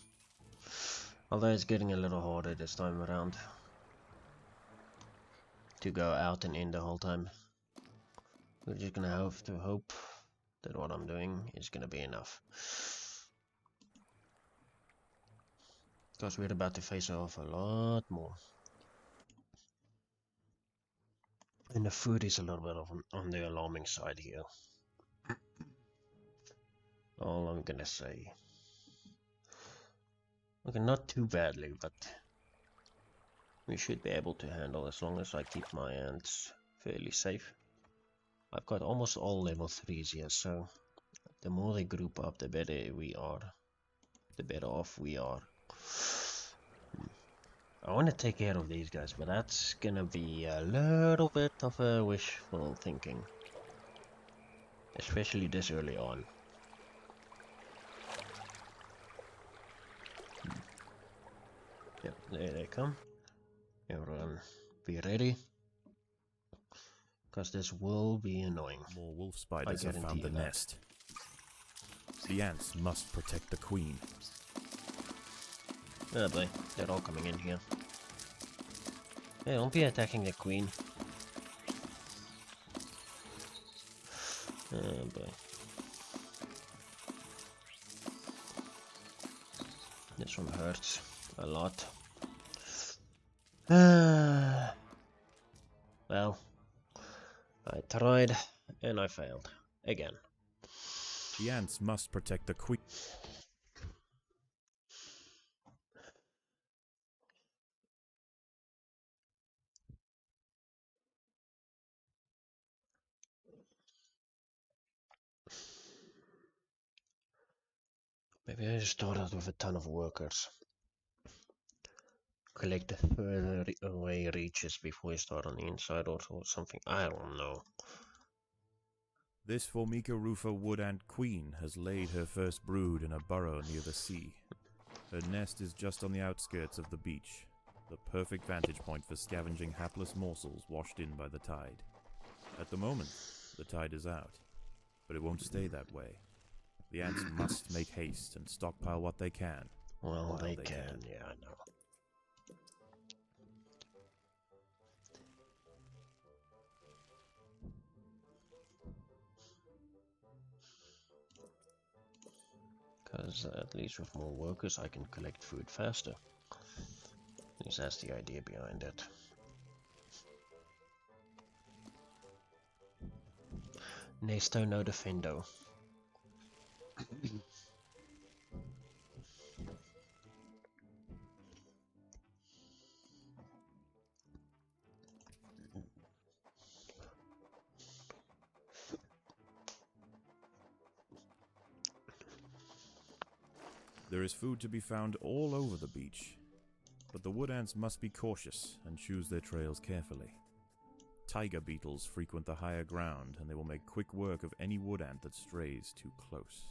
Although it's getting a little harder this time around to go out and in the whole time. We're just gonna have to hope that what I'm doing is gonna be enough. Because we're about to face off a lot more. And the food is a little bit on the alarming side here. All I'm gonna say. Okay, not too badly, but we should be able to handle as long as I keep my ants fairly safe. I've got almost all level 3s here, so the more they group up, the better we are. The better off we are. I want to take care of these guys, but that's gonna be a little bit of a wishful thinking. Especially this early on. Yep, there they come. Everyone be ready. Because this will be annoying. More wolf spiders have found the nest. The ants must protect the queen. Oh boy, they're all coming in here. Hey, don't be attacking the queen. Oh boy. This one hurts a lot. Well, I tried and I failed again. The ants must protect the queen. Maybe I just started with a ton of workers. Collect the further away reaches before we start on the inside or something. I don't know. This Formica rufa wood ant queen has laid her first brood in a burrow near the sea. Her nest is just on the outskirts of the beach, the perfect vantage point for scavenging hapless morsels washed in by the tide. At the moment, the tide is out, but it won't stay that way. The ants must make haste and stockpile what they can. Well, while they they can, yeah, I know. Because at least with more workers I can collect food faster. At least that's the idea behind it. Nesto no defendo. There is food to be found all over the beach, but the wood ants must be cautious and choose their trails carefully. Tiger beetles frequent the higher ground, and they will make quick work of any wood ant that strays too close.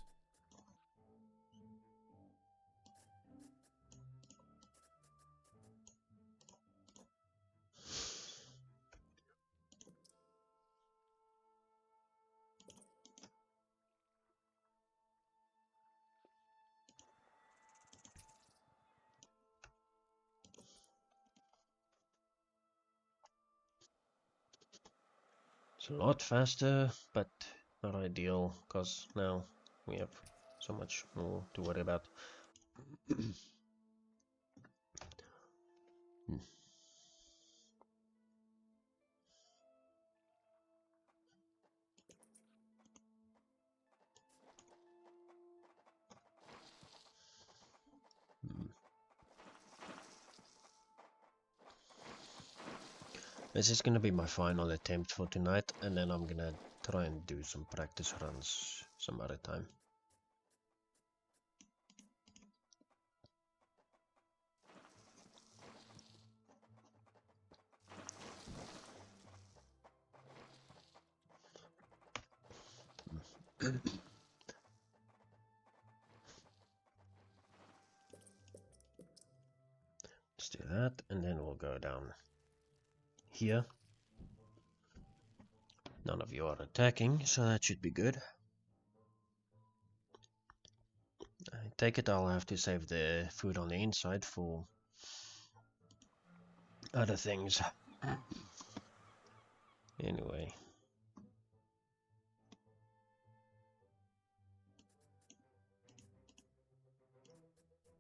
It's a lot faster, but not ideal, because now we have so much more to worry about. This is gonna be my final attempt for tonight, and then I'm gonna try and do some practice runs some other time. Let's do that, and then we'll go down here. None of you are attacking, so that should be good. I take it I'll have to save the food on the inside for other things. Anyway.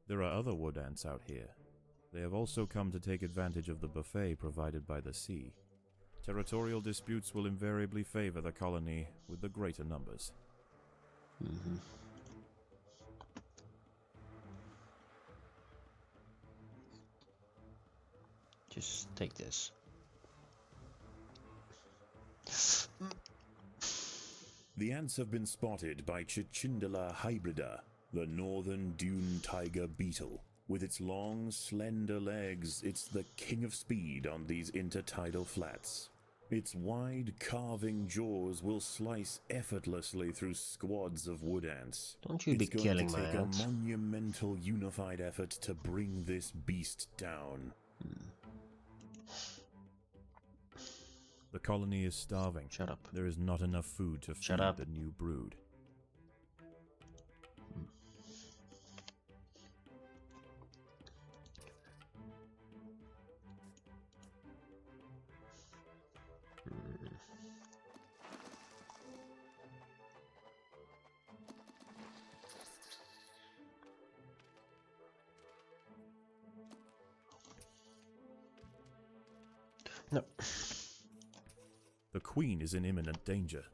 There are other wood ants out here. They have also come to take advantage of the buffet provided by the sea. Territorial disputes will invariably favor the colony with the greater numbers. Just take this. The ants have been spotted by Cichindala hybrida, the northern dune tiger beetle. With its long, slender legs, it's the king of speed on these intertidal flats. Its wide, carving jaws will slice effortlessly through squads of wood ants. Don't you be killing my It's going to ants. take a monumental unified effort to bring this beast down. The colony is starving. Shut up. There is not enough food to Shut feed up. the new brood. No. The queen is in imminent danger.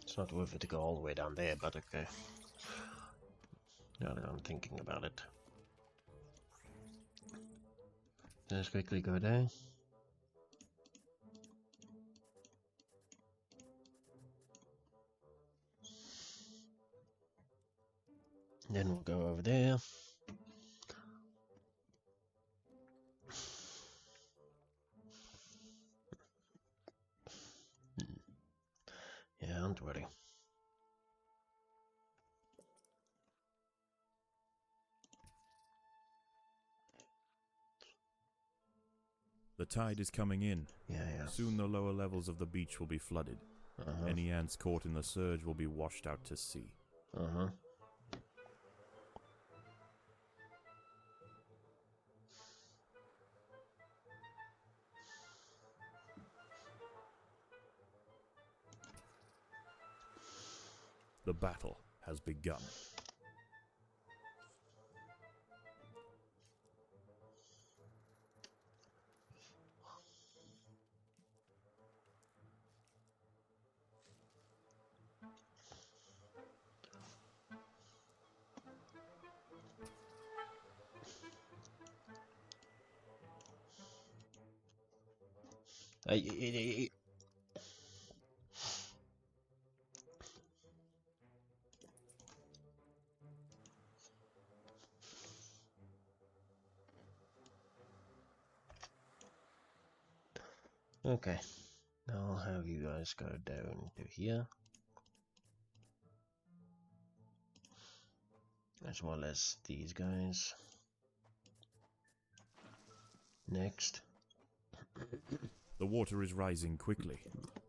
It's not worth it to go all the way down there, but okay. Now that I'm thinking about it. Let's quickly go there. Then we'll go over there. Yeah, don't worry. The tide is coming in. Yeah. Soon the lower levels of the beach will be flooded. Any ants caught in the surge will be washed out to sea. The battle has begun. Okay, now I'll have you guys go down to here, as well as these guys. Next. The water is rising quickly.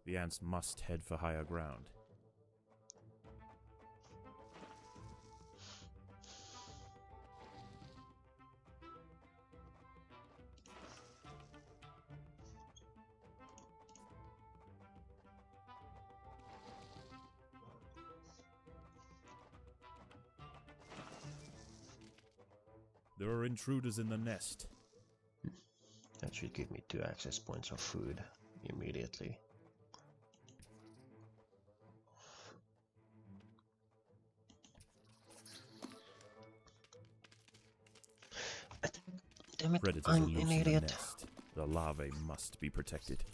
The ants must head for higher ground. There are intruders in the nest. That should give me 2 access points of food immediately. Damn it, Predators I'm are loose an in the idiot. nest. The larvae must be protected.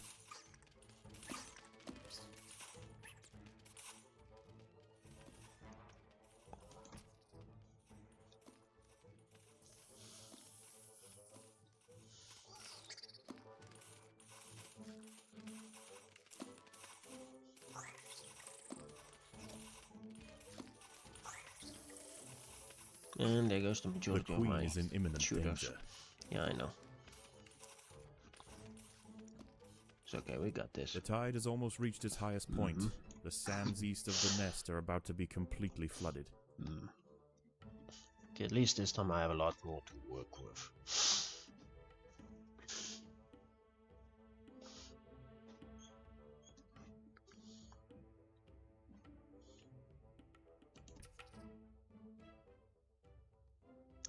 And there goes the The majority of queen my is in imminent shooters. danger. Yeah, I know. It's okay, we got this. The tide has almost reached its highest point. The sands east of the nest are about to be completely flooded. Okay, at least this time I have a lot more to work with.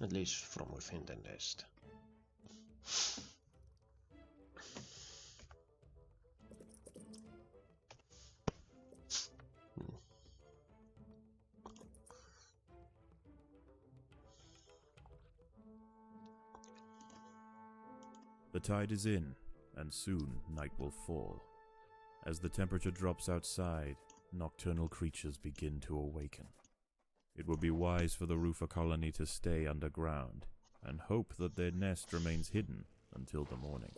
At least from within the nest. The tide is in, and soon night will fall. As the temperature drops outside, nocturnal creatures begin to awaken. It would be wise for the Rufa colony to stay underground, and hope that their nest remains hidden until the morning.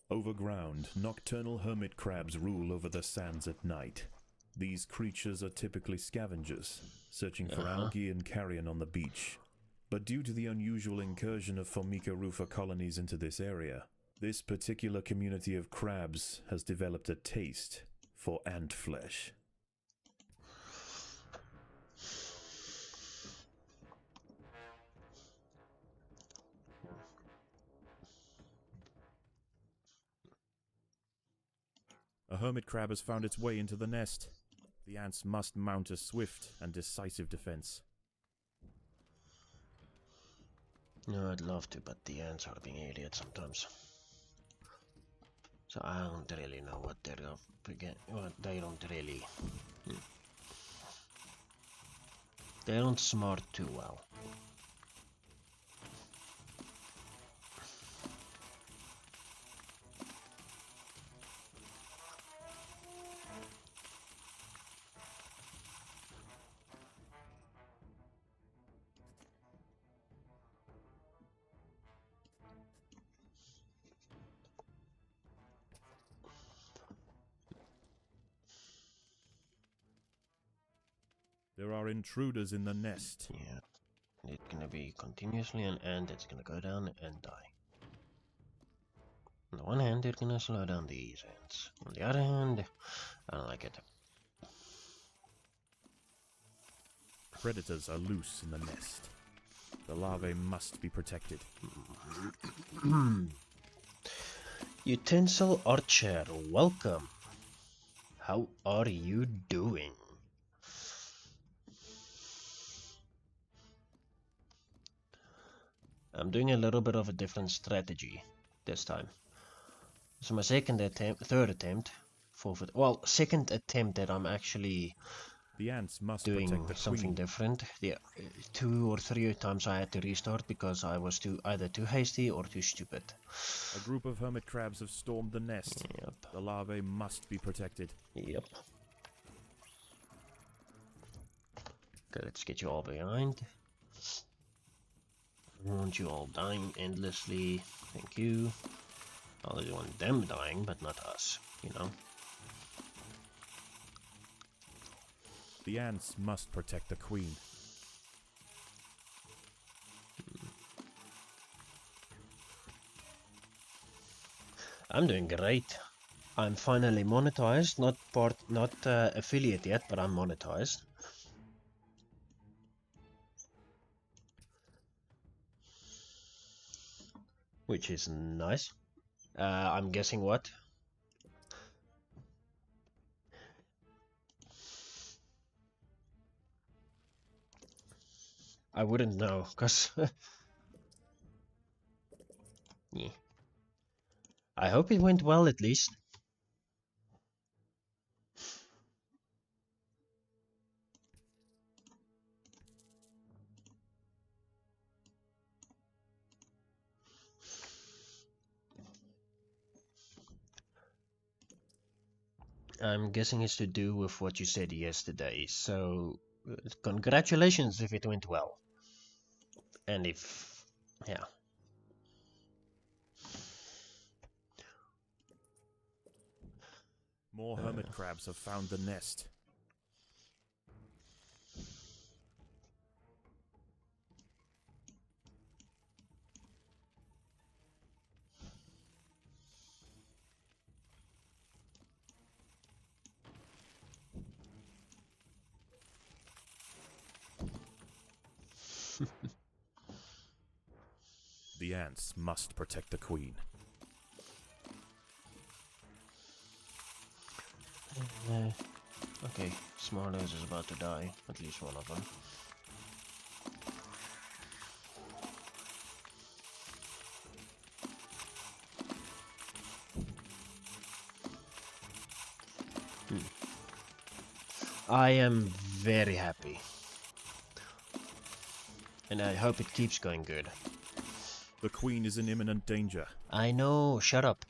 Overground, nocturnal hermit crabs rule over the sands at night. These creatures are typically scavengers, searching for algae and carrion on the beach. But due to the unusual incursion of Formica rufa colonies into this area, this particular community of crabs has developed a taste for ant flesh. A hermit crab has found its way into the nest. The ants must mount a swift and decisive defense. No, I'd love to, but the ants are being idiots sometimes. So I don't really know what they're up against. Well, they don't really. They don't smart too well. There are intruders in the nest. Yeah. It's gonna be continuously an ant that's gonna go down and die. On the one hand, they're gonna slow down these ants. On the other hand, I don't like it. Predators are loose in the nest. The larvae must be protected. Utensil Archer, welcome. How are you doing? I'm doing a little bit of a different strategy this time. So my third attempt, second attempt that I'm actually The ants must doing protect the something queen. different. Yeah, 2 or 3 times I had to restart because I was either too hasty or too stupid. A group of hermit crabs have stormed the nest. Yep. The larvae must be protected. Yep. Okay, let's get you all behind. I don't want you all dying endlessly. Thank you. I only want them dying, but not us, you know. The ants must protect the queen. I'm doing great. I'm finally monetized, not affiliate yet, but I'm monetized. Which is nice. I'm guessing what? I wouldn't know, cause yeah. I hope it went well at least. I'm guessing it's to do with what you said yesterday, so congratulations if it went well. And if, yeah. More hermit crabs have found the nest. The ants must protect the queen. Okay, Smartnose is about to die, at least one of them. I am very happy. And I hope it keeps going good. The queen is in imminent danger. I know, shut up.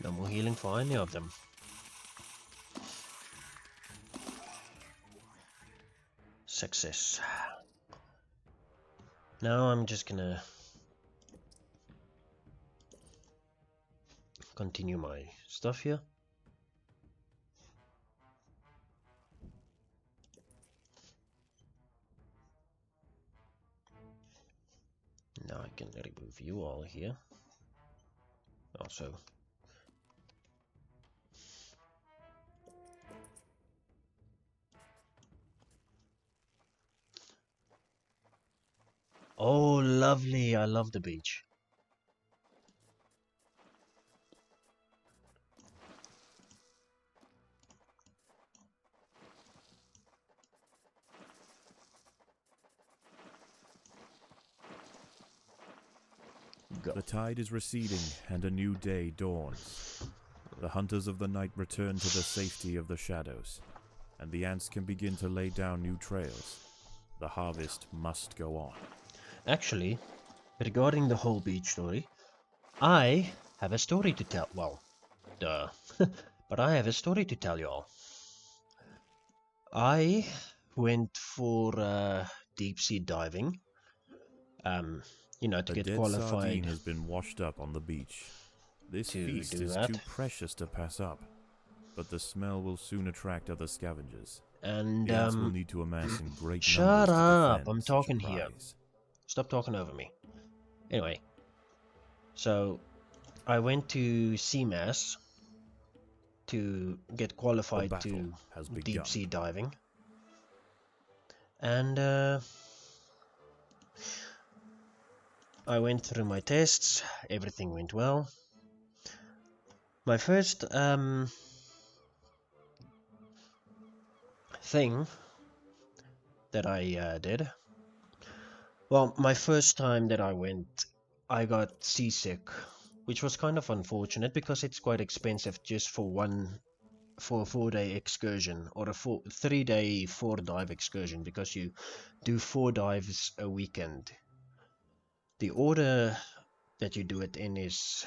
No more healing for any of them. Success. Now I'm just gonna continue my stuff here. Now I can remove you all here. Also, oh, lovely. I love the beach. Go. The tide is receding and a new day dawns. The hunters of the night return to the safety of the shadows, and the ants can begin to lay down new trails. The harvest must go on. Actually, regarding the whole beach story, I have a story to tell. Well, duh. But I have a story to tell you all. I went for deep sea diving. You know, to A get dead qualified sardine has been washed up on the beach. This to feast do is that. too precious to pass up, but the smell will soon attract other scavengers. And The ants will need to amass in great shut numbers to up! defend I'm such a talking here. prize. Stop talking over me. Anyway, so I went to CMAS to get The qualified battle to has begun. deep sea diving, and I went through my tests. Everything went well. My first thing that I did, well, my first time that I went, I got seasick, which was kind of unfortunate because it's quite expensive just for a 4-day excursion, or a 3-day 4-dive excursion, because you do 4 dives a weekend. The order that you do it in is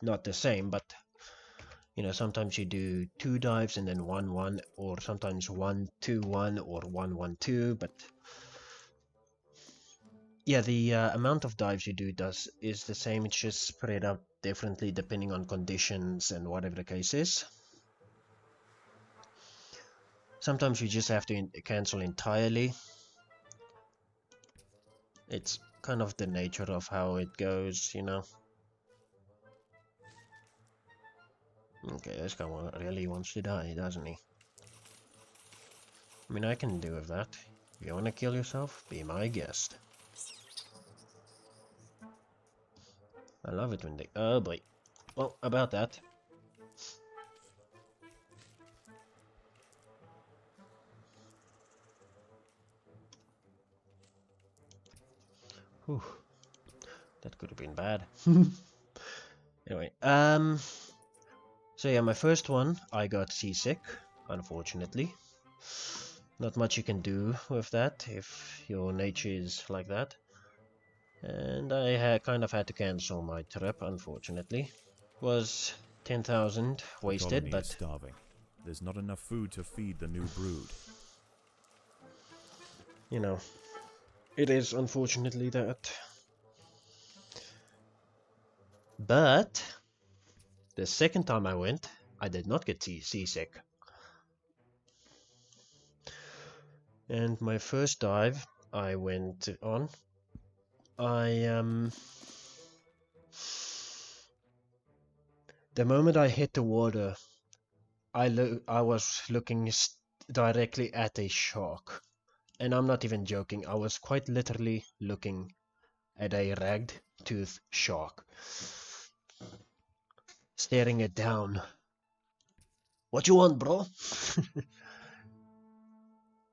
not the same, but you know, sometimes you do 2 dives and then 1-1, or sometimes 1-2-1 or 1-1-2, but yeah, the amount of dives you do is the same. It's just spread out differently depending on conditions and whatever the case is. Sometimes you just have to cancel entirely. It's kind of the nature of how it goes, you know. Okay, this guy really wants to die, doesn't he? I mean, I can do with that. If you want to kill yourself, be my guest. I love it when they... Oh boy. Well, about that. Whew. That could have been bad. Anyway, so yeah, my first one, I got seasick, unfortunately. Not much you can do with that if your nature is like that. And I kind of had to cancel my trip, unfortunately. Was 10,000 wasted, The colony but is starving. There's not enough food to feed the new brood. you know, it is unfortunately that. But the second time I went, I did not get seasick. And my first dive I went on, the moment I hit the water, I was looking directly at a shark. And I'm not even joking, I was quite literally looking at a ragged tooth shark. Staring it down. What you want, bro?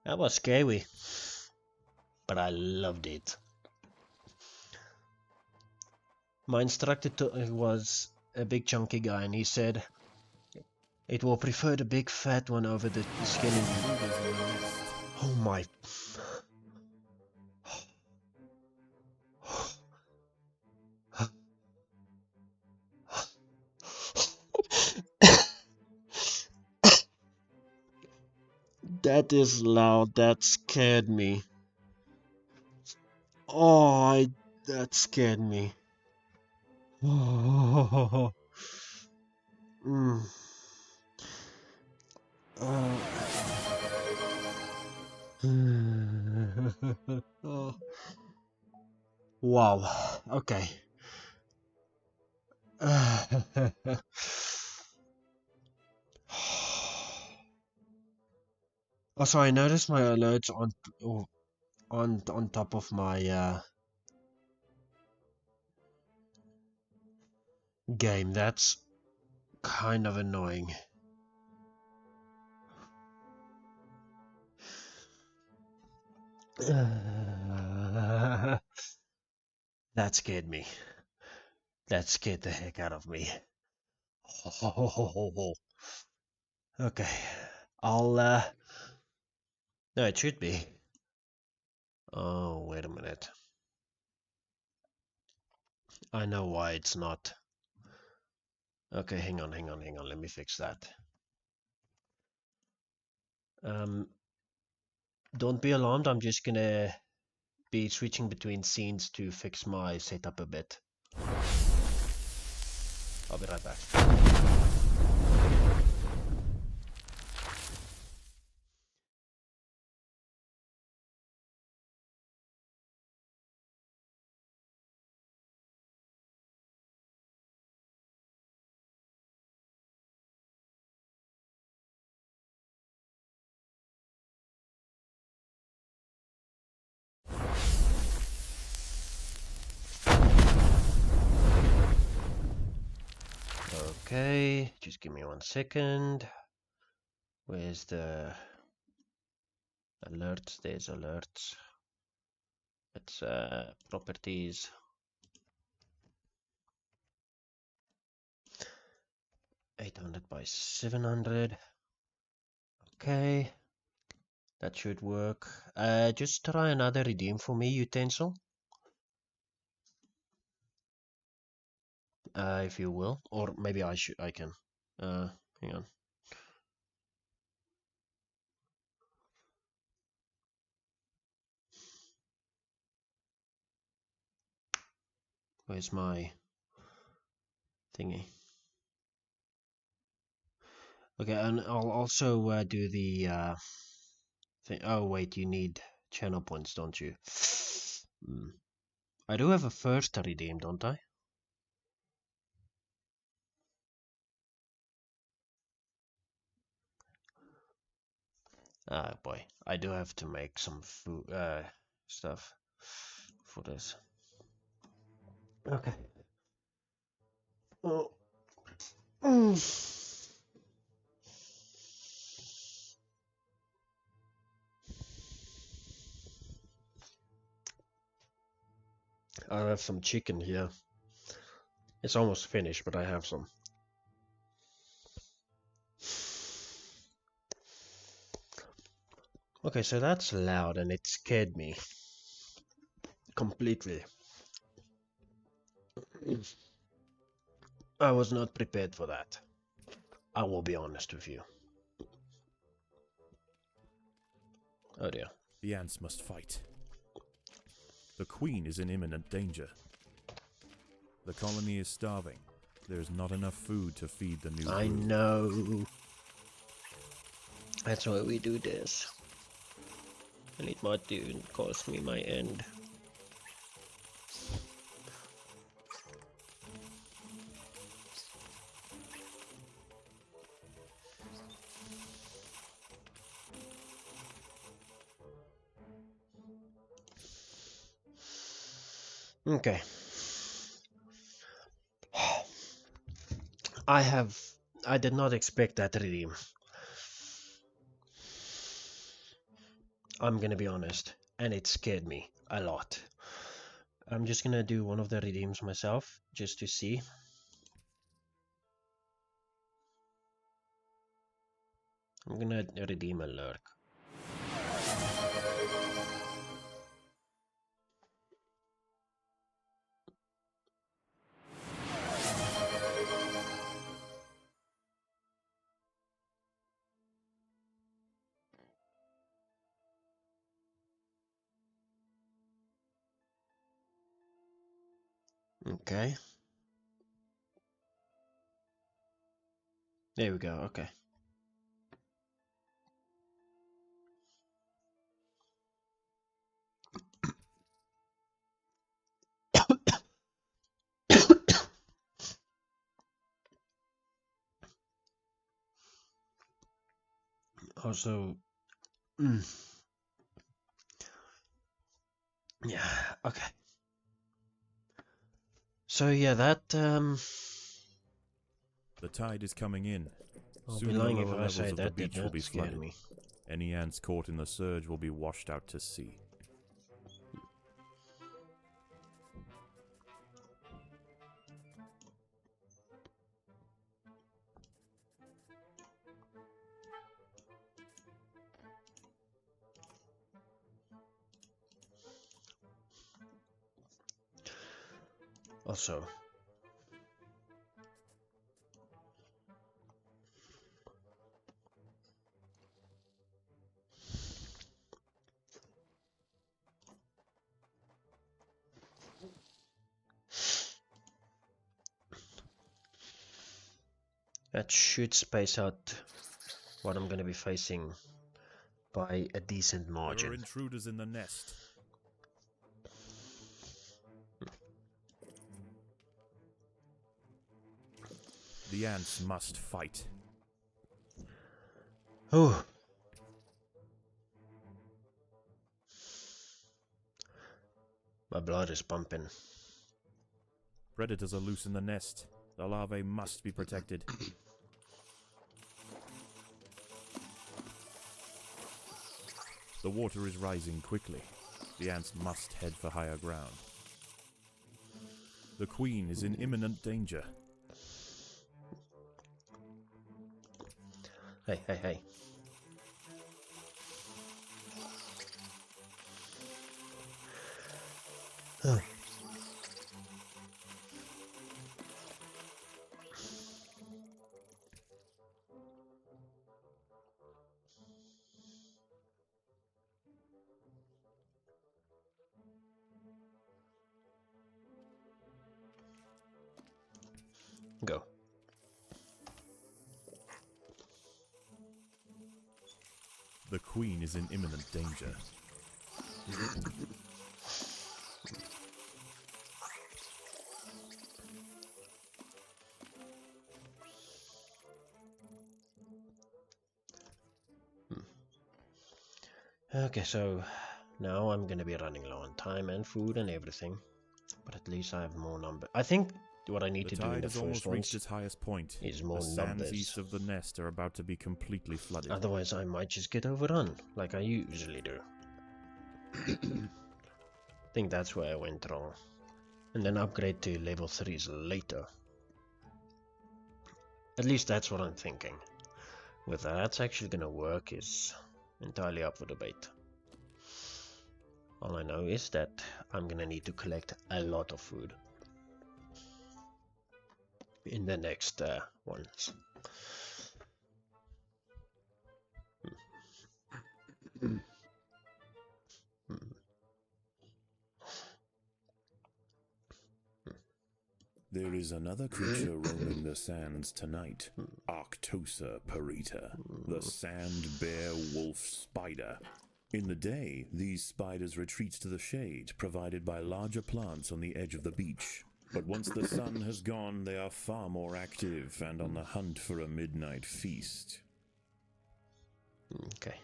That was scary. But I loved it. My instructor was a big chunky guy, and he said, it will prefer the big fat one over the skinny one. Oh my... That is loud, that scared me. Oh, that scared me. Oh. Mm. Oh. Wow. Okay. Also, I noticed my alerts on top of my game. That's kind of annoying. That scared me. That scared the heck out of me. Okay. No, it should be. Oh, wait a minute. I know why it's not. Okay, hang on. Let me fix that. Don't be alarmed. I'm just gonna be switching between scenes to fix my setup a bit. I'll be right back. Okay, just give me 1 second. Where's the alerts? There's alerts. It's properties. 800 by 700. Okay, that should work. Just try another redeem for me, utensil. If you will, or maybe I can. Hang on. Where's my thingy? Okay, and I'll also do the thing. Oh wait, you need channel points, don't you? I do have a first to redeem, don't I? Ah boy, I do have to make some food stuff for this. Okay. Oh. I have some chicken here. It's almost finished, but I have some. Okay, so that's loud and it scared me completely. I was not prepared for that. I will be honest with you. Oh dear. The ants must fight. The queen is in imminent danger. The colony is starving. There is not enough food to feed the new brood. I know. That's why we do this. And it might even cost me my end. Okay. I did not expect that redeem. I'm gonna be honest, and it scared me a lot. I'm just gonna do one of the redeems myself, just to see. I'm gonna redeem a lurk. Okay. There we go, okay. Also, yeah, okay. So yeah, that The tide is coming in. I'll Soon be the lying if lower I levels say of the that did beach will not be scare flooded. me. Any ants caught in the surge will be washed out to sea. Also, That should space out what I'm gonna be facing by a decent There margin. are intruders in the nest. The ants must fight. Oh. My blood is pumping. Predators are loose in the nest. The larvae must be protected. The water is rising quickly. The ants must head for higher ground. The queen is in imminent danger. Hey, hey, hey. Oh. Go. The queen is in imminent danger. Okay, so now I'm gonna be running low on time and food and everything, but at least I have more number. I think what I need The to do in tide the has first almost ones reached its highest point. is more The sands numbers. east of the nest are about to be completely flooded. Otherwise, I might just get overrun like I usually do. I think that's where I went wrong, and then upgrade to level 3s later. At least that's what I'm thinking. Whether that's actually gonna work is entirely up for debate. All I know is that I'm gonna need to collect a lot of food in the next ones. There is another creature roaming the sands tonight. Arctosa parita, the sand bear wolf spider. In the day, these spiders retreat to the shade provided by larger plants on the edge of the beach. But once the sun has gone, they are far more active and on the hunt for a midnight feast. Okay.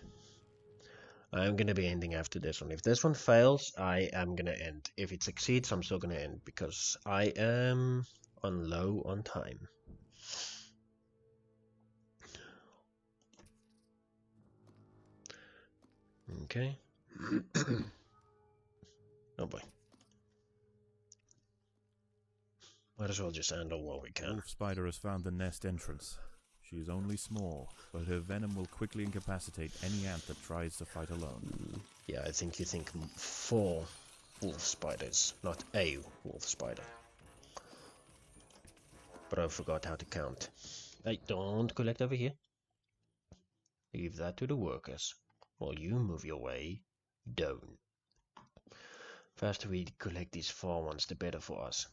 I'm gonna be ending after this one. If this one fails, I am gonna end. If it succeeds, I'm still gonna end because I am on low on time. Okay. Oh boy. Might as well just handle what we can. Wolf spider has found the nest entrance. She is only small, but her venom will quickly incapacitate any ant that tries to fight alone. Yeah, I think you think 4 wolf spiders, not a wolf spider. But I forgot how to count. Hey, don't collect over here. Leave that to the workers. While you move your way down. Faster we collect these 4 ones, the better for us.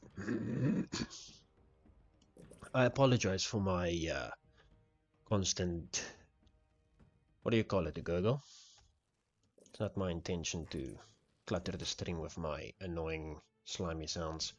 I apologize for my constant... What do you call it, a gurgle? It's not my intention to clutter the stream with my annoying, slimy sounds.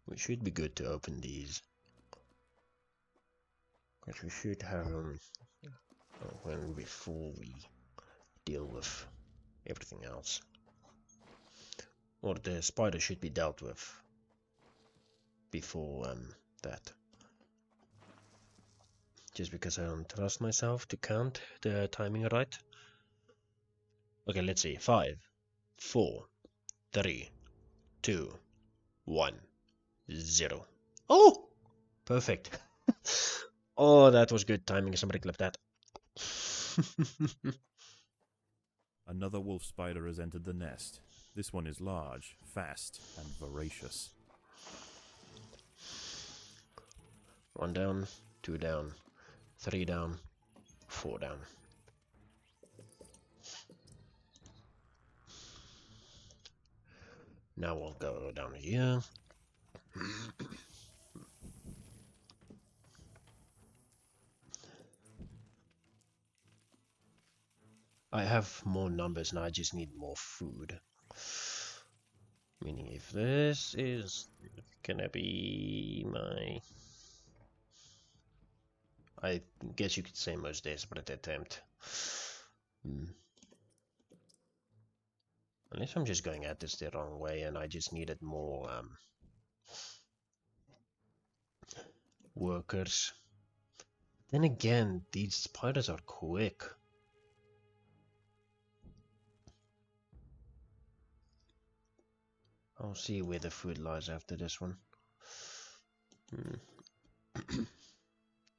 We should be good to open these. Because we should have them when before we deal with everything else. Or the spider should be dealt with before that. Just because I don't trust myself to count the timing right. Okay, let's see. 5, 4, 3, 2, 1, 0. Oh! Perfect. Oh, that was good timing. Somebody clip that. Another wolf spider has entered the nest. This one is large, fast, and voracious. 1 down, 2 down, 3 down, 4 down. Now we'll go down here. I have more numbers now, I just need more food. Meaning if this is gonna be my... I guess you could say most desperate attempt. Unless I'm just going at this the wrong way and I just needed more workers. Then again, these spiders are quick. I'll see where the food lies after this one.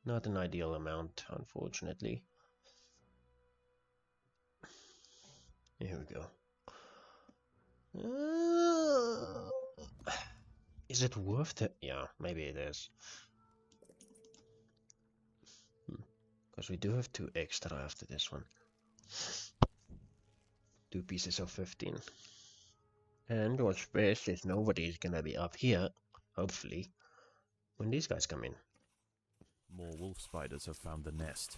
Not an ideal amount, unfortunately. Here we go. Is it worth it? Yeah, maybe it is. Because we do have 2 extra after this one. 2 pieces of 15. And what's best is nobody's gonna be up here, hopefully, when these guys come in. More wolf spiders have found the nest.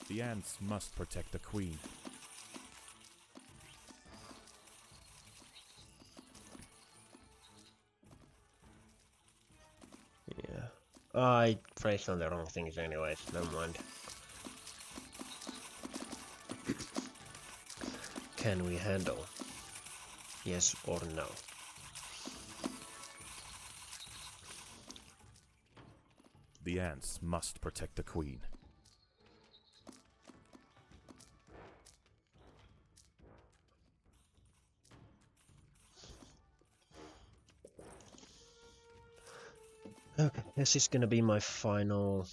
The ants must protect the queen. Yeah. I pressed on the wrong things anyways, never mind. Can we handle? Yes or no? The ants must protect the queen. Okay, this is gonna be my final,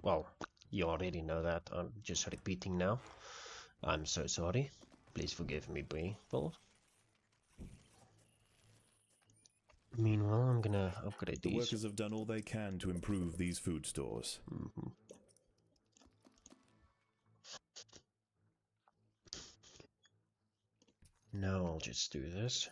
well, you already know that, I'm just repeating now. I'm so sorry, please forgive me, people. Meanwhile, I'm gonna upgrade these. The workers have done all they can to improve these food stores. Now I'll just do this.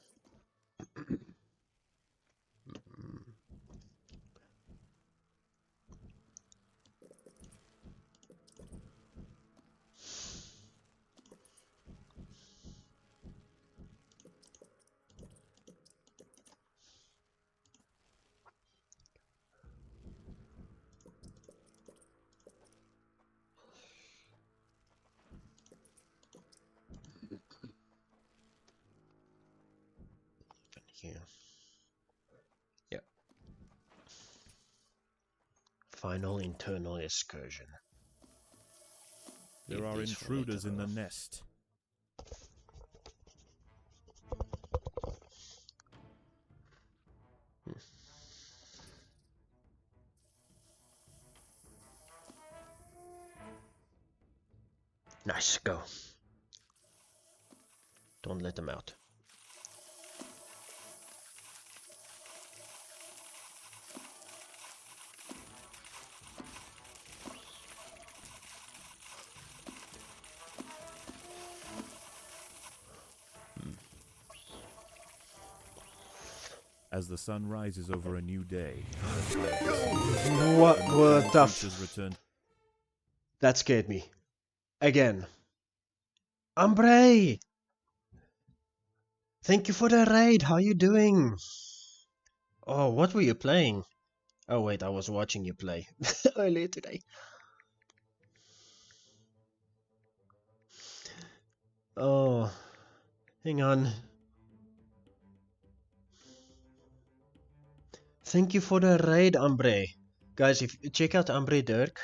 Here. Yep. Final internal excursion. There are intruders in the nest. Nice, go. Don't let them out. As the sun rises over a new day, What the return. That scared me. Again. Umbre! Thank you for the raid, how you doing? Oh, what were you playing? Oh wait, I was watching you play earlier today. Oh, hang on. Thank you for the raid, Umbre. Guys, if you check out Umbre Dirk,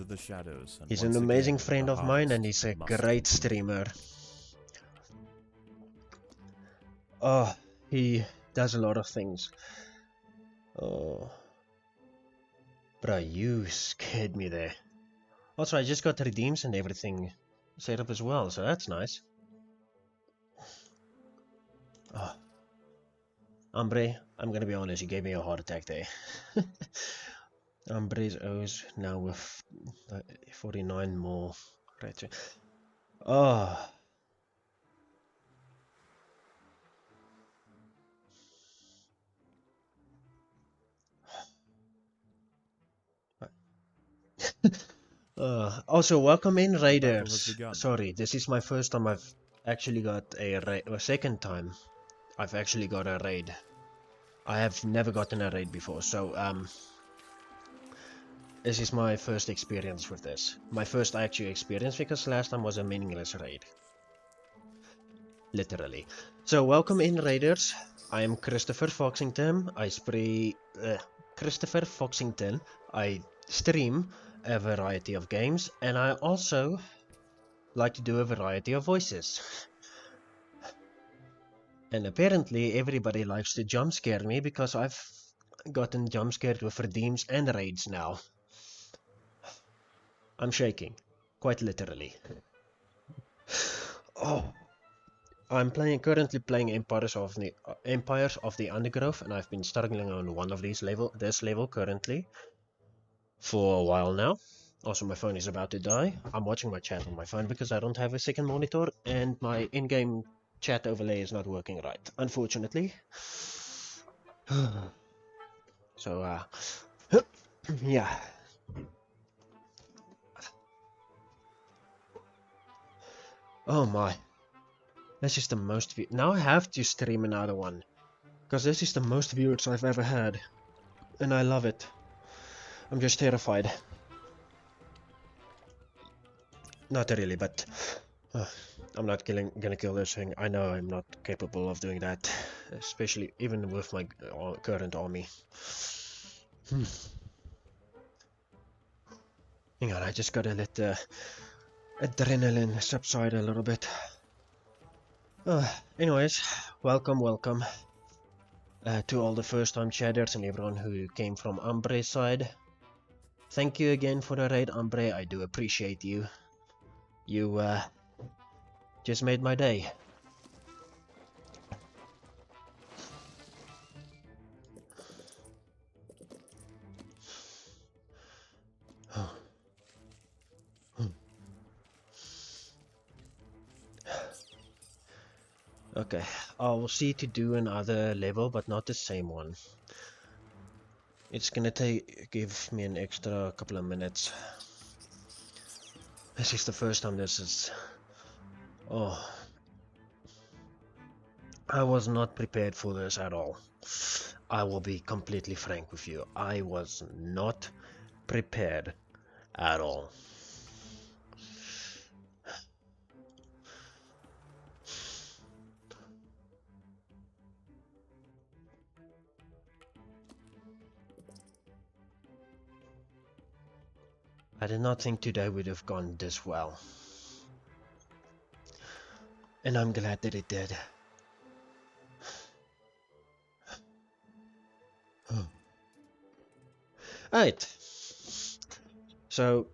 The shadows, and he's once an amazing again, friend the of mine and harvest he's a must great continue. streamer. Oh, he does a lot of things. Oh. Bruh, you scared me there. Also, I just got redeems and everything set up as well, so that's nice. Oh. Ambre, I'm gonna be honest, you gave me a heart attack there. Ambre's O's now with 49 more. Right. Oh. Also, welcome in, The battle has Raiders. begun. Sorry, this is my first time I've actually got a raid. Or second time I've actually got a raid. I have never gotten a raid before, so this is my first experience with this. My first actual experience, because last time was a meaningless raid. Literally. So welcome in, Raiders. I am Christopher Foxington. Christopher Foxington. I stream a variety of games, and I also like to do a variety of voices. And apparently everybody likes to jump scare me because I've gotten jump scared with redeems and raids now. I'm shaking, quite literally. Oh, I'm currently playing Empires of the Undergrowth, and I've been struggling on one of this level currently for a while now. Also, my phone is about to die. I'm watching my chat on my phone because I don't have a second monitor, and my in-game chat overlay is not working right, unfortunately. So, yeah. Oh my. This is the most now I have to stream another one, because this is the most viewers I've ever had, and I love it. I'm just terrified. Not really, but I'm not gonna kill this thing. I know I'm not capable of doing that, especially even with my current army. Hang on, I just gotta let the adrenaline subside a little bit. Anyways, welcome to all the first-time chatters and everyone who came from Umbre's side. Thank you again for the raid, Umbre. I do appreciate you. You just made my day. Okay, I'll see to do another level, but not the same one. It's gonna give me an extra couple of minutes. This is the first time this is... Oh. I was not prepared for this at all. I will be completely frank with you. I was not prepared at all. I did not think today would have gone this well. And I'm glad that it did. Alright. So...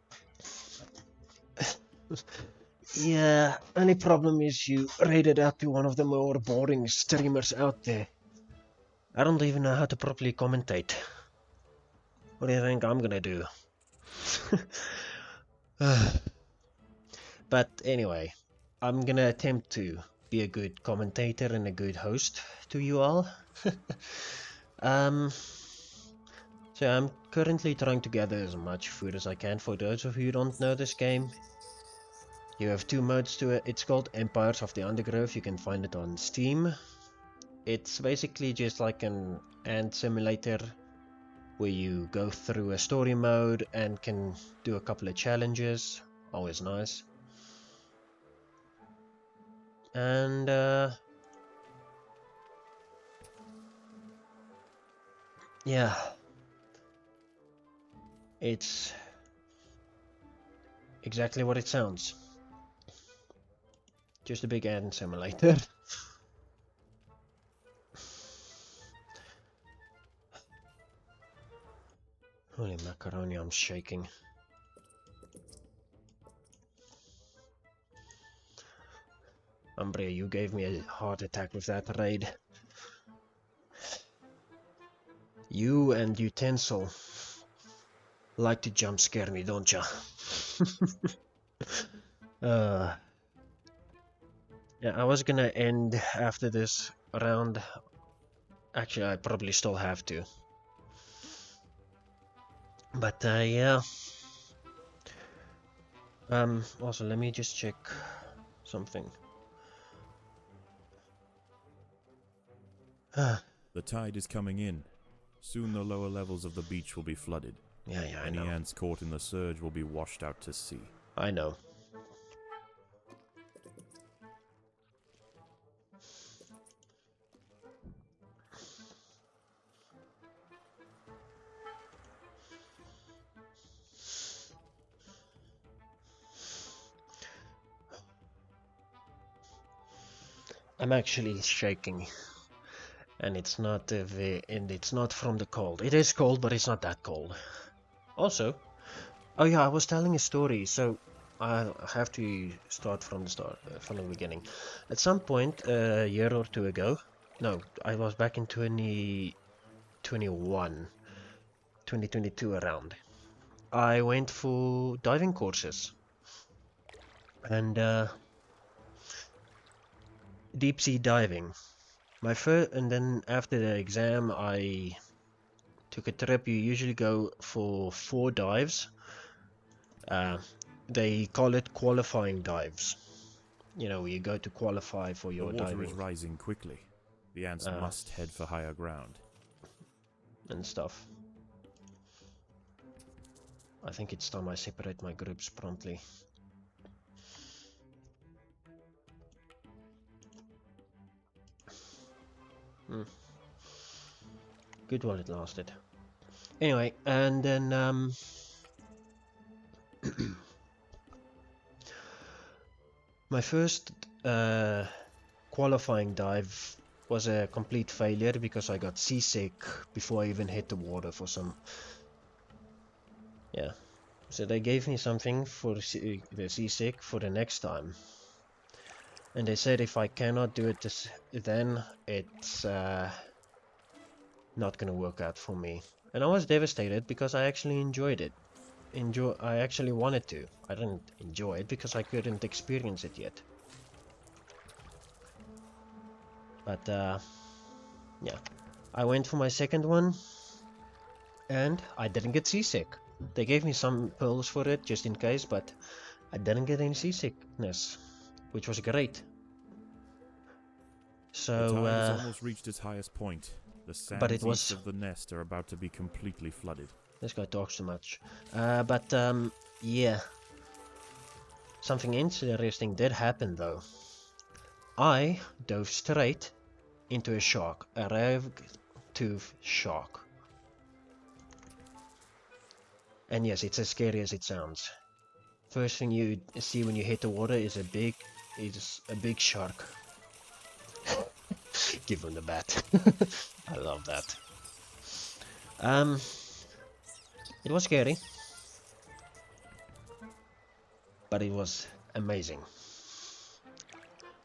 yeah, only problem is you rated out to one of the more boring streamers out there. I don't even know how to properly commentate. What do you think I'm gonna do? But anyway, I'm gonna attempt to be a good commentator and a good host to you all. So I'm currently trying to gather as much food as I can. For those of you who don't know this game, you have two modes to it. It's called Empires of the Undergrowth. You can find it on Steam. It's basically just like an ant simulator where you go through a story mode and can do a couple of challenges. Always nice. And yeah, it's exactly what it sounds. Just a big ant simulator. Holy macaroni, I'm shaking. Umbria, you gave me a heart attack with that raid. You and Utensil like to jump scare me, don't ya? Yeah, I was gonna end after this round. Actually, I probably still have to. But yeah. Also, let me just check something. The tide is coming in. Soon the lower levels of the beach will be flooded. Yeah, I Any know. ants caught in the surge will be washed out to sea. I know. I'm actually shaking, and it's not it's not from the cold. It is cold, but it's not that cold. Also, oh yeah, I was telling a story, so I have to start from the from the beginning. At some point, a year or two ago, no, I was back in 2022 around. I went for diving courses, and deep sea diving. And then after the exam, I took a trip. You usually go for 4 dives. They call it qualifying dives. You know, you go to qualify for your The water diving. is rising quickly. The ants must head for higher ground. And stuff. I think it's time I separate my groups promptly. Good while it lasted. Anyway, and then my first qualifying dive was a complete failure because I got seasick before I even hit the water for some... Yeah. So they gave me something for the seasick for the next time. And they said if I cannot do it then it's not gonna work out for me. And I was devastated because I actually enjoyed it. I actually wanted to. I didn't enjoy it because I couldn't experience it yet. But yeah, I went for my second one and I didn't get seasick. They gave me some pills for it just in case, but I didn't get any seasickness, which was great. So the tide has almost reached its highest point. The sands east of the nest are about to be completely flooded. This guy talks too much. Yeah. Something interesting did happen though. I dove straight into a shark, a red-toothed shark. And yes, it's as scary as it sounds. First thing you see when you hit the water is a big shark. Give him the bat. I love that. It was scary, but it was amazing.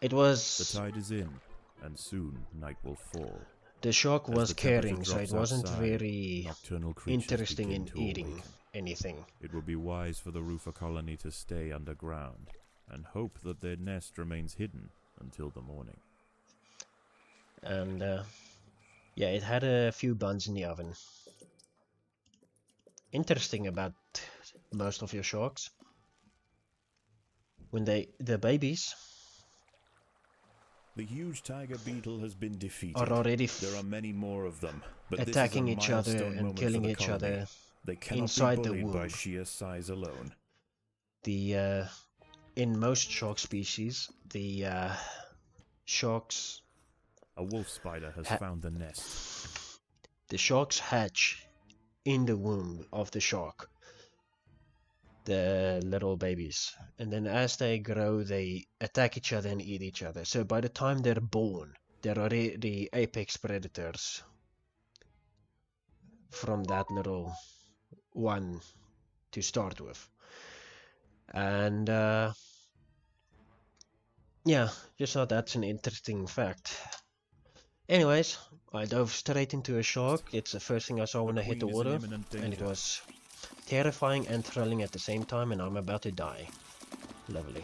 It was... The tide is in, and soon night will fall. The shark was caring, so it wasn't very interesting in eating anything. It would be wise for the Rufa colony to stay underground, and hope that their nest remains hidden until the morning. And yeah, it had a few buns in the oven. Interesting about most of your sharks, when the babies The huge tiger beetle has been defeated. are already there are many more of them, but attacking this is a each other milestone and moment killing for the each colony. other They cannot inside be the bullied by womb. sheer size alone. The in most shark species, the sharks... A wolf spider has found the nest. The sharks hatch in the womb of the shark, the little babies, and then as they grow they attack each other and eat each other. So by the time they're born, they're already the apex predators from that little one to start with. And Yeah, just thought that's an interesting fact. Anyways, I dove straight into a shark. It's the first thing I saw when I hit the queen is in water, imminent and it danger. was terrifying and thrilling at the same time, and I'm about to die. Lovely.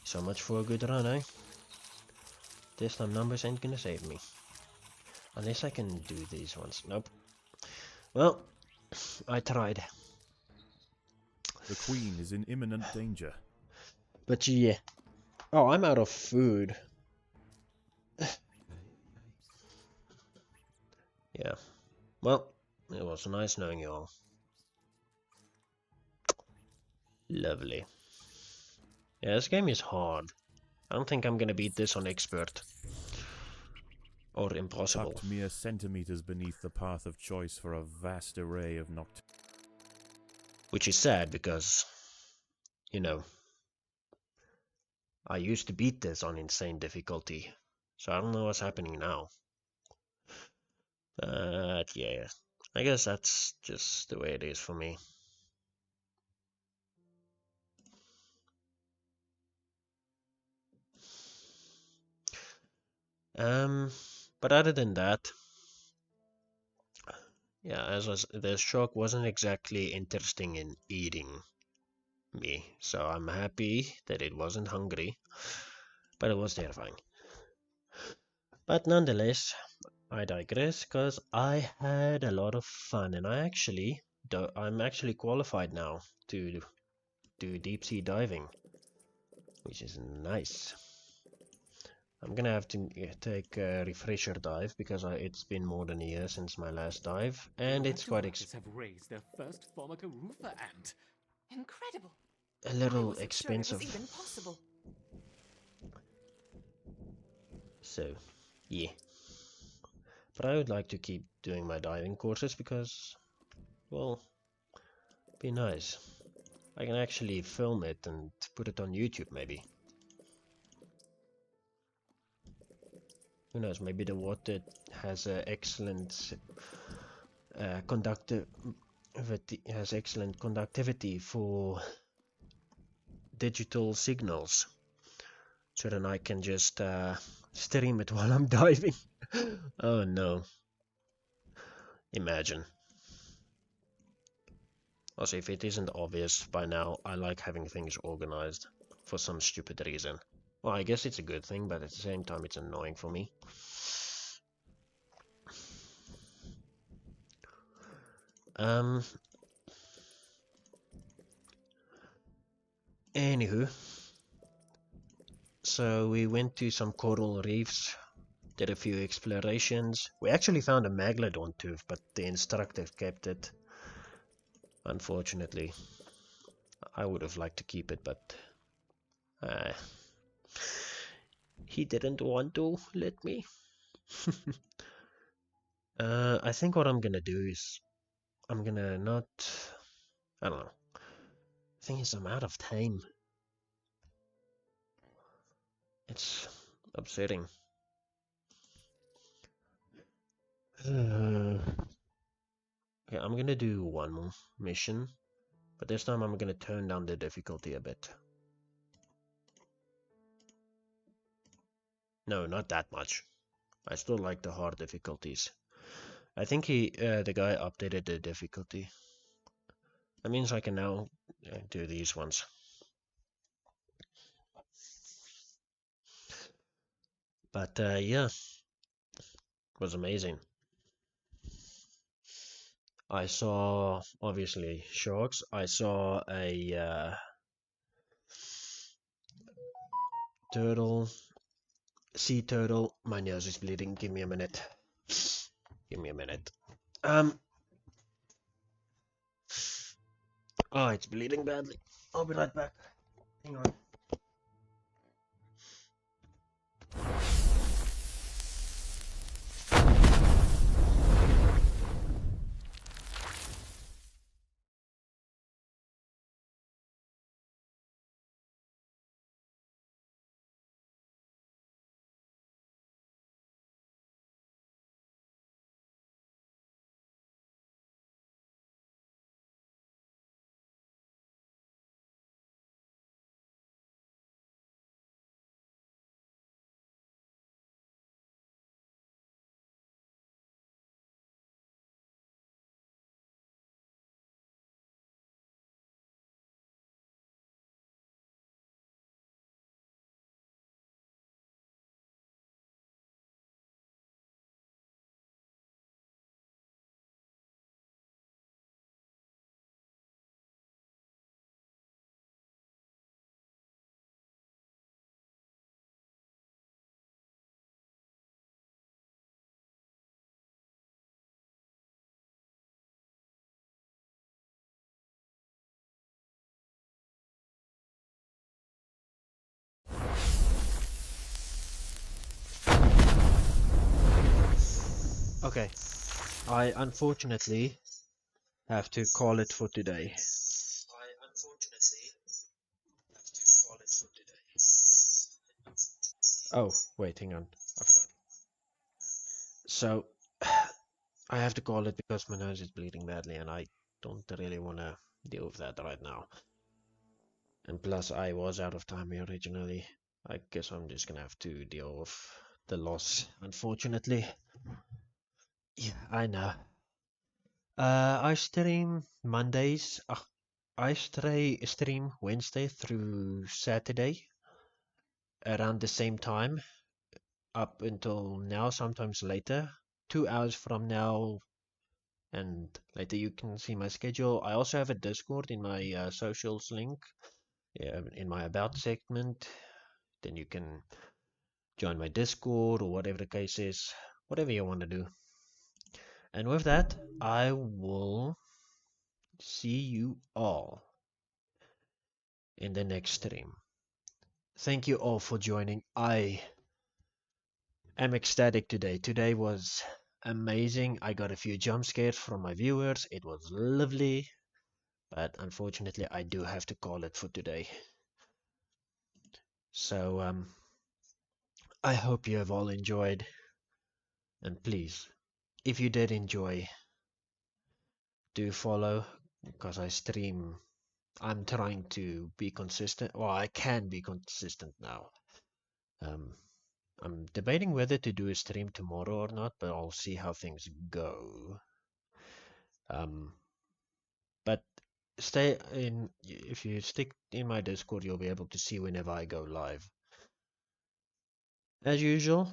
So much for a good run, eh? This time numbers ain't gonna save me. Unless I can do these ones. Nope. Well, I tried. The queen is in imminent danger. But yeah. Oh, I'm out of food. Yeah. Well, it was nice knowing you all. Lovely. Yeah, this game is hard. I don't think I'm gonna beat this on expert. Or impossible. Tucked mere centimeters beneath the path of choice for a vast array of Which is sad because, you know, I used to beat this on insane difficulty. So I don't know what's happening now. But yeah, I guess that's just the way it is for me. But other than that, yeah, the shark wasn't exactly interesting in eating me, so I'm happy that it wasn't hungry, but it was terrifying. But nonetheless, I digress because I had a lot of fun, and I'm actually qualified now to do deep sea diving, which is nice. I'm gonna have to take a refresher dive because it's been more than a year since my last dive, and it's quite have raised their first Formica Rufa ant. Incredible. a I little wasn't sure it expensive. was even possible. So, yeah. But I would like to keep doing my diving courses because, well, be nice. I can actually film it and put it on YouTube maybe. Who knows, maybe the water has excellent conductivity for digital signals, so then I can just stream it while I'm diving. Oh no. Imagine. Also, if it isn't obvious by now, I like having things organized for some stupid reason. Well, I guess it's a good thing, but at the same time it's annoying for me. Anywho, so we went to some coral reefs, did a few explorations. We actually found a Megalodon tooth, but the instructor kept it. Unfortunately, I would have liked to keep it, but he didn't want to let me. I think what I'm gonna do is I'm gonna not. I don't know. Thing is, I'm out of time. It's upsetting. Okay, I'm gonna do one more mission, but this time I'm gonna turn down the difficulty a bit. No, not that much. I still like the hard difficulties. I think the guy updated the difficulty. That means I can now do these ones. But yeah, it was amazing. I saw obviously sharks. I saw a turtle, sea turtle. My nose is bleeding. Give me a minute. Give me a minute. Oh, it's bleeding badly. I'll be right back. Hang on. Okay, I unfortunately have to call it for today. Oh, wait, hang on. I forgot. So, I have to call it because my nose is bleeding badly and I don't really want to deal with that right now. And plus, I was out of time originally. I guess I'm just gonna have to deal with the loss, unfortunately. Yeah, I know. I stream Mondays. I stream Wednesday through Saturday around the same time up until now, sometimes later. 2 hours from now and later you can see my schedule. I also have a Discord in my socials link, in my about segment. Then you can join my Discord or whatever the case is, whatever you want to do. And with that, I will see you all in the next stream. Thank you all for joining. I am ecstatic today. Today was amazing. I got a few jump scares from my viewers. It was lovely. But unfortunately, I do have to call it for today. So, I hope you have all enjoyed. And please, if you did enjoy, do follow, because I stream. I'm trying to be consistent. Well, I can be consistent now. I'm debating whether to do a stream tomorrow or not, but I'll see how things go. But stay in. If you stick in my Discord, you'll be able to see whenever I go live. As usual,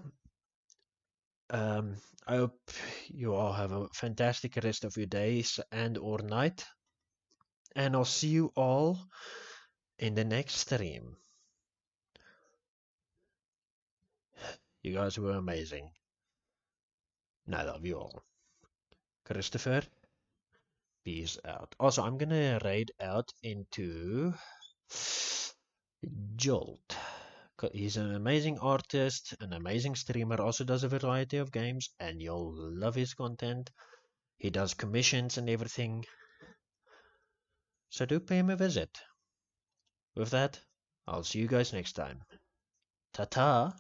I hope you all have a fantastic rest of your days and or night. And I'll see you all in the next stream. You guys were amazing. And I love you all. Christopher, peace out. Also, I'm gonna raid out into Jolt. He's an amazing artist, an amazing streamer, also does a variety of games, and you'll love his content. He does commissions and everything. So do pay him a visit. With that, I'll see you guys next time. Ta-ta!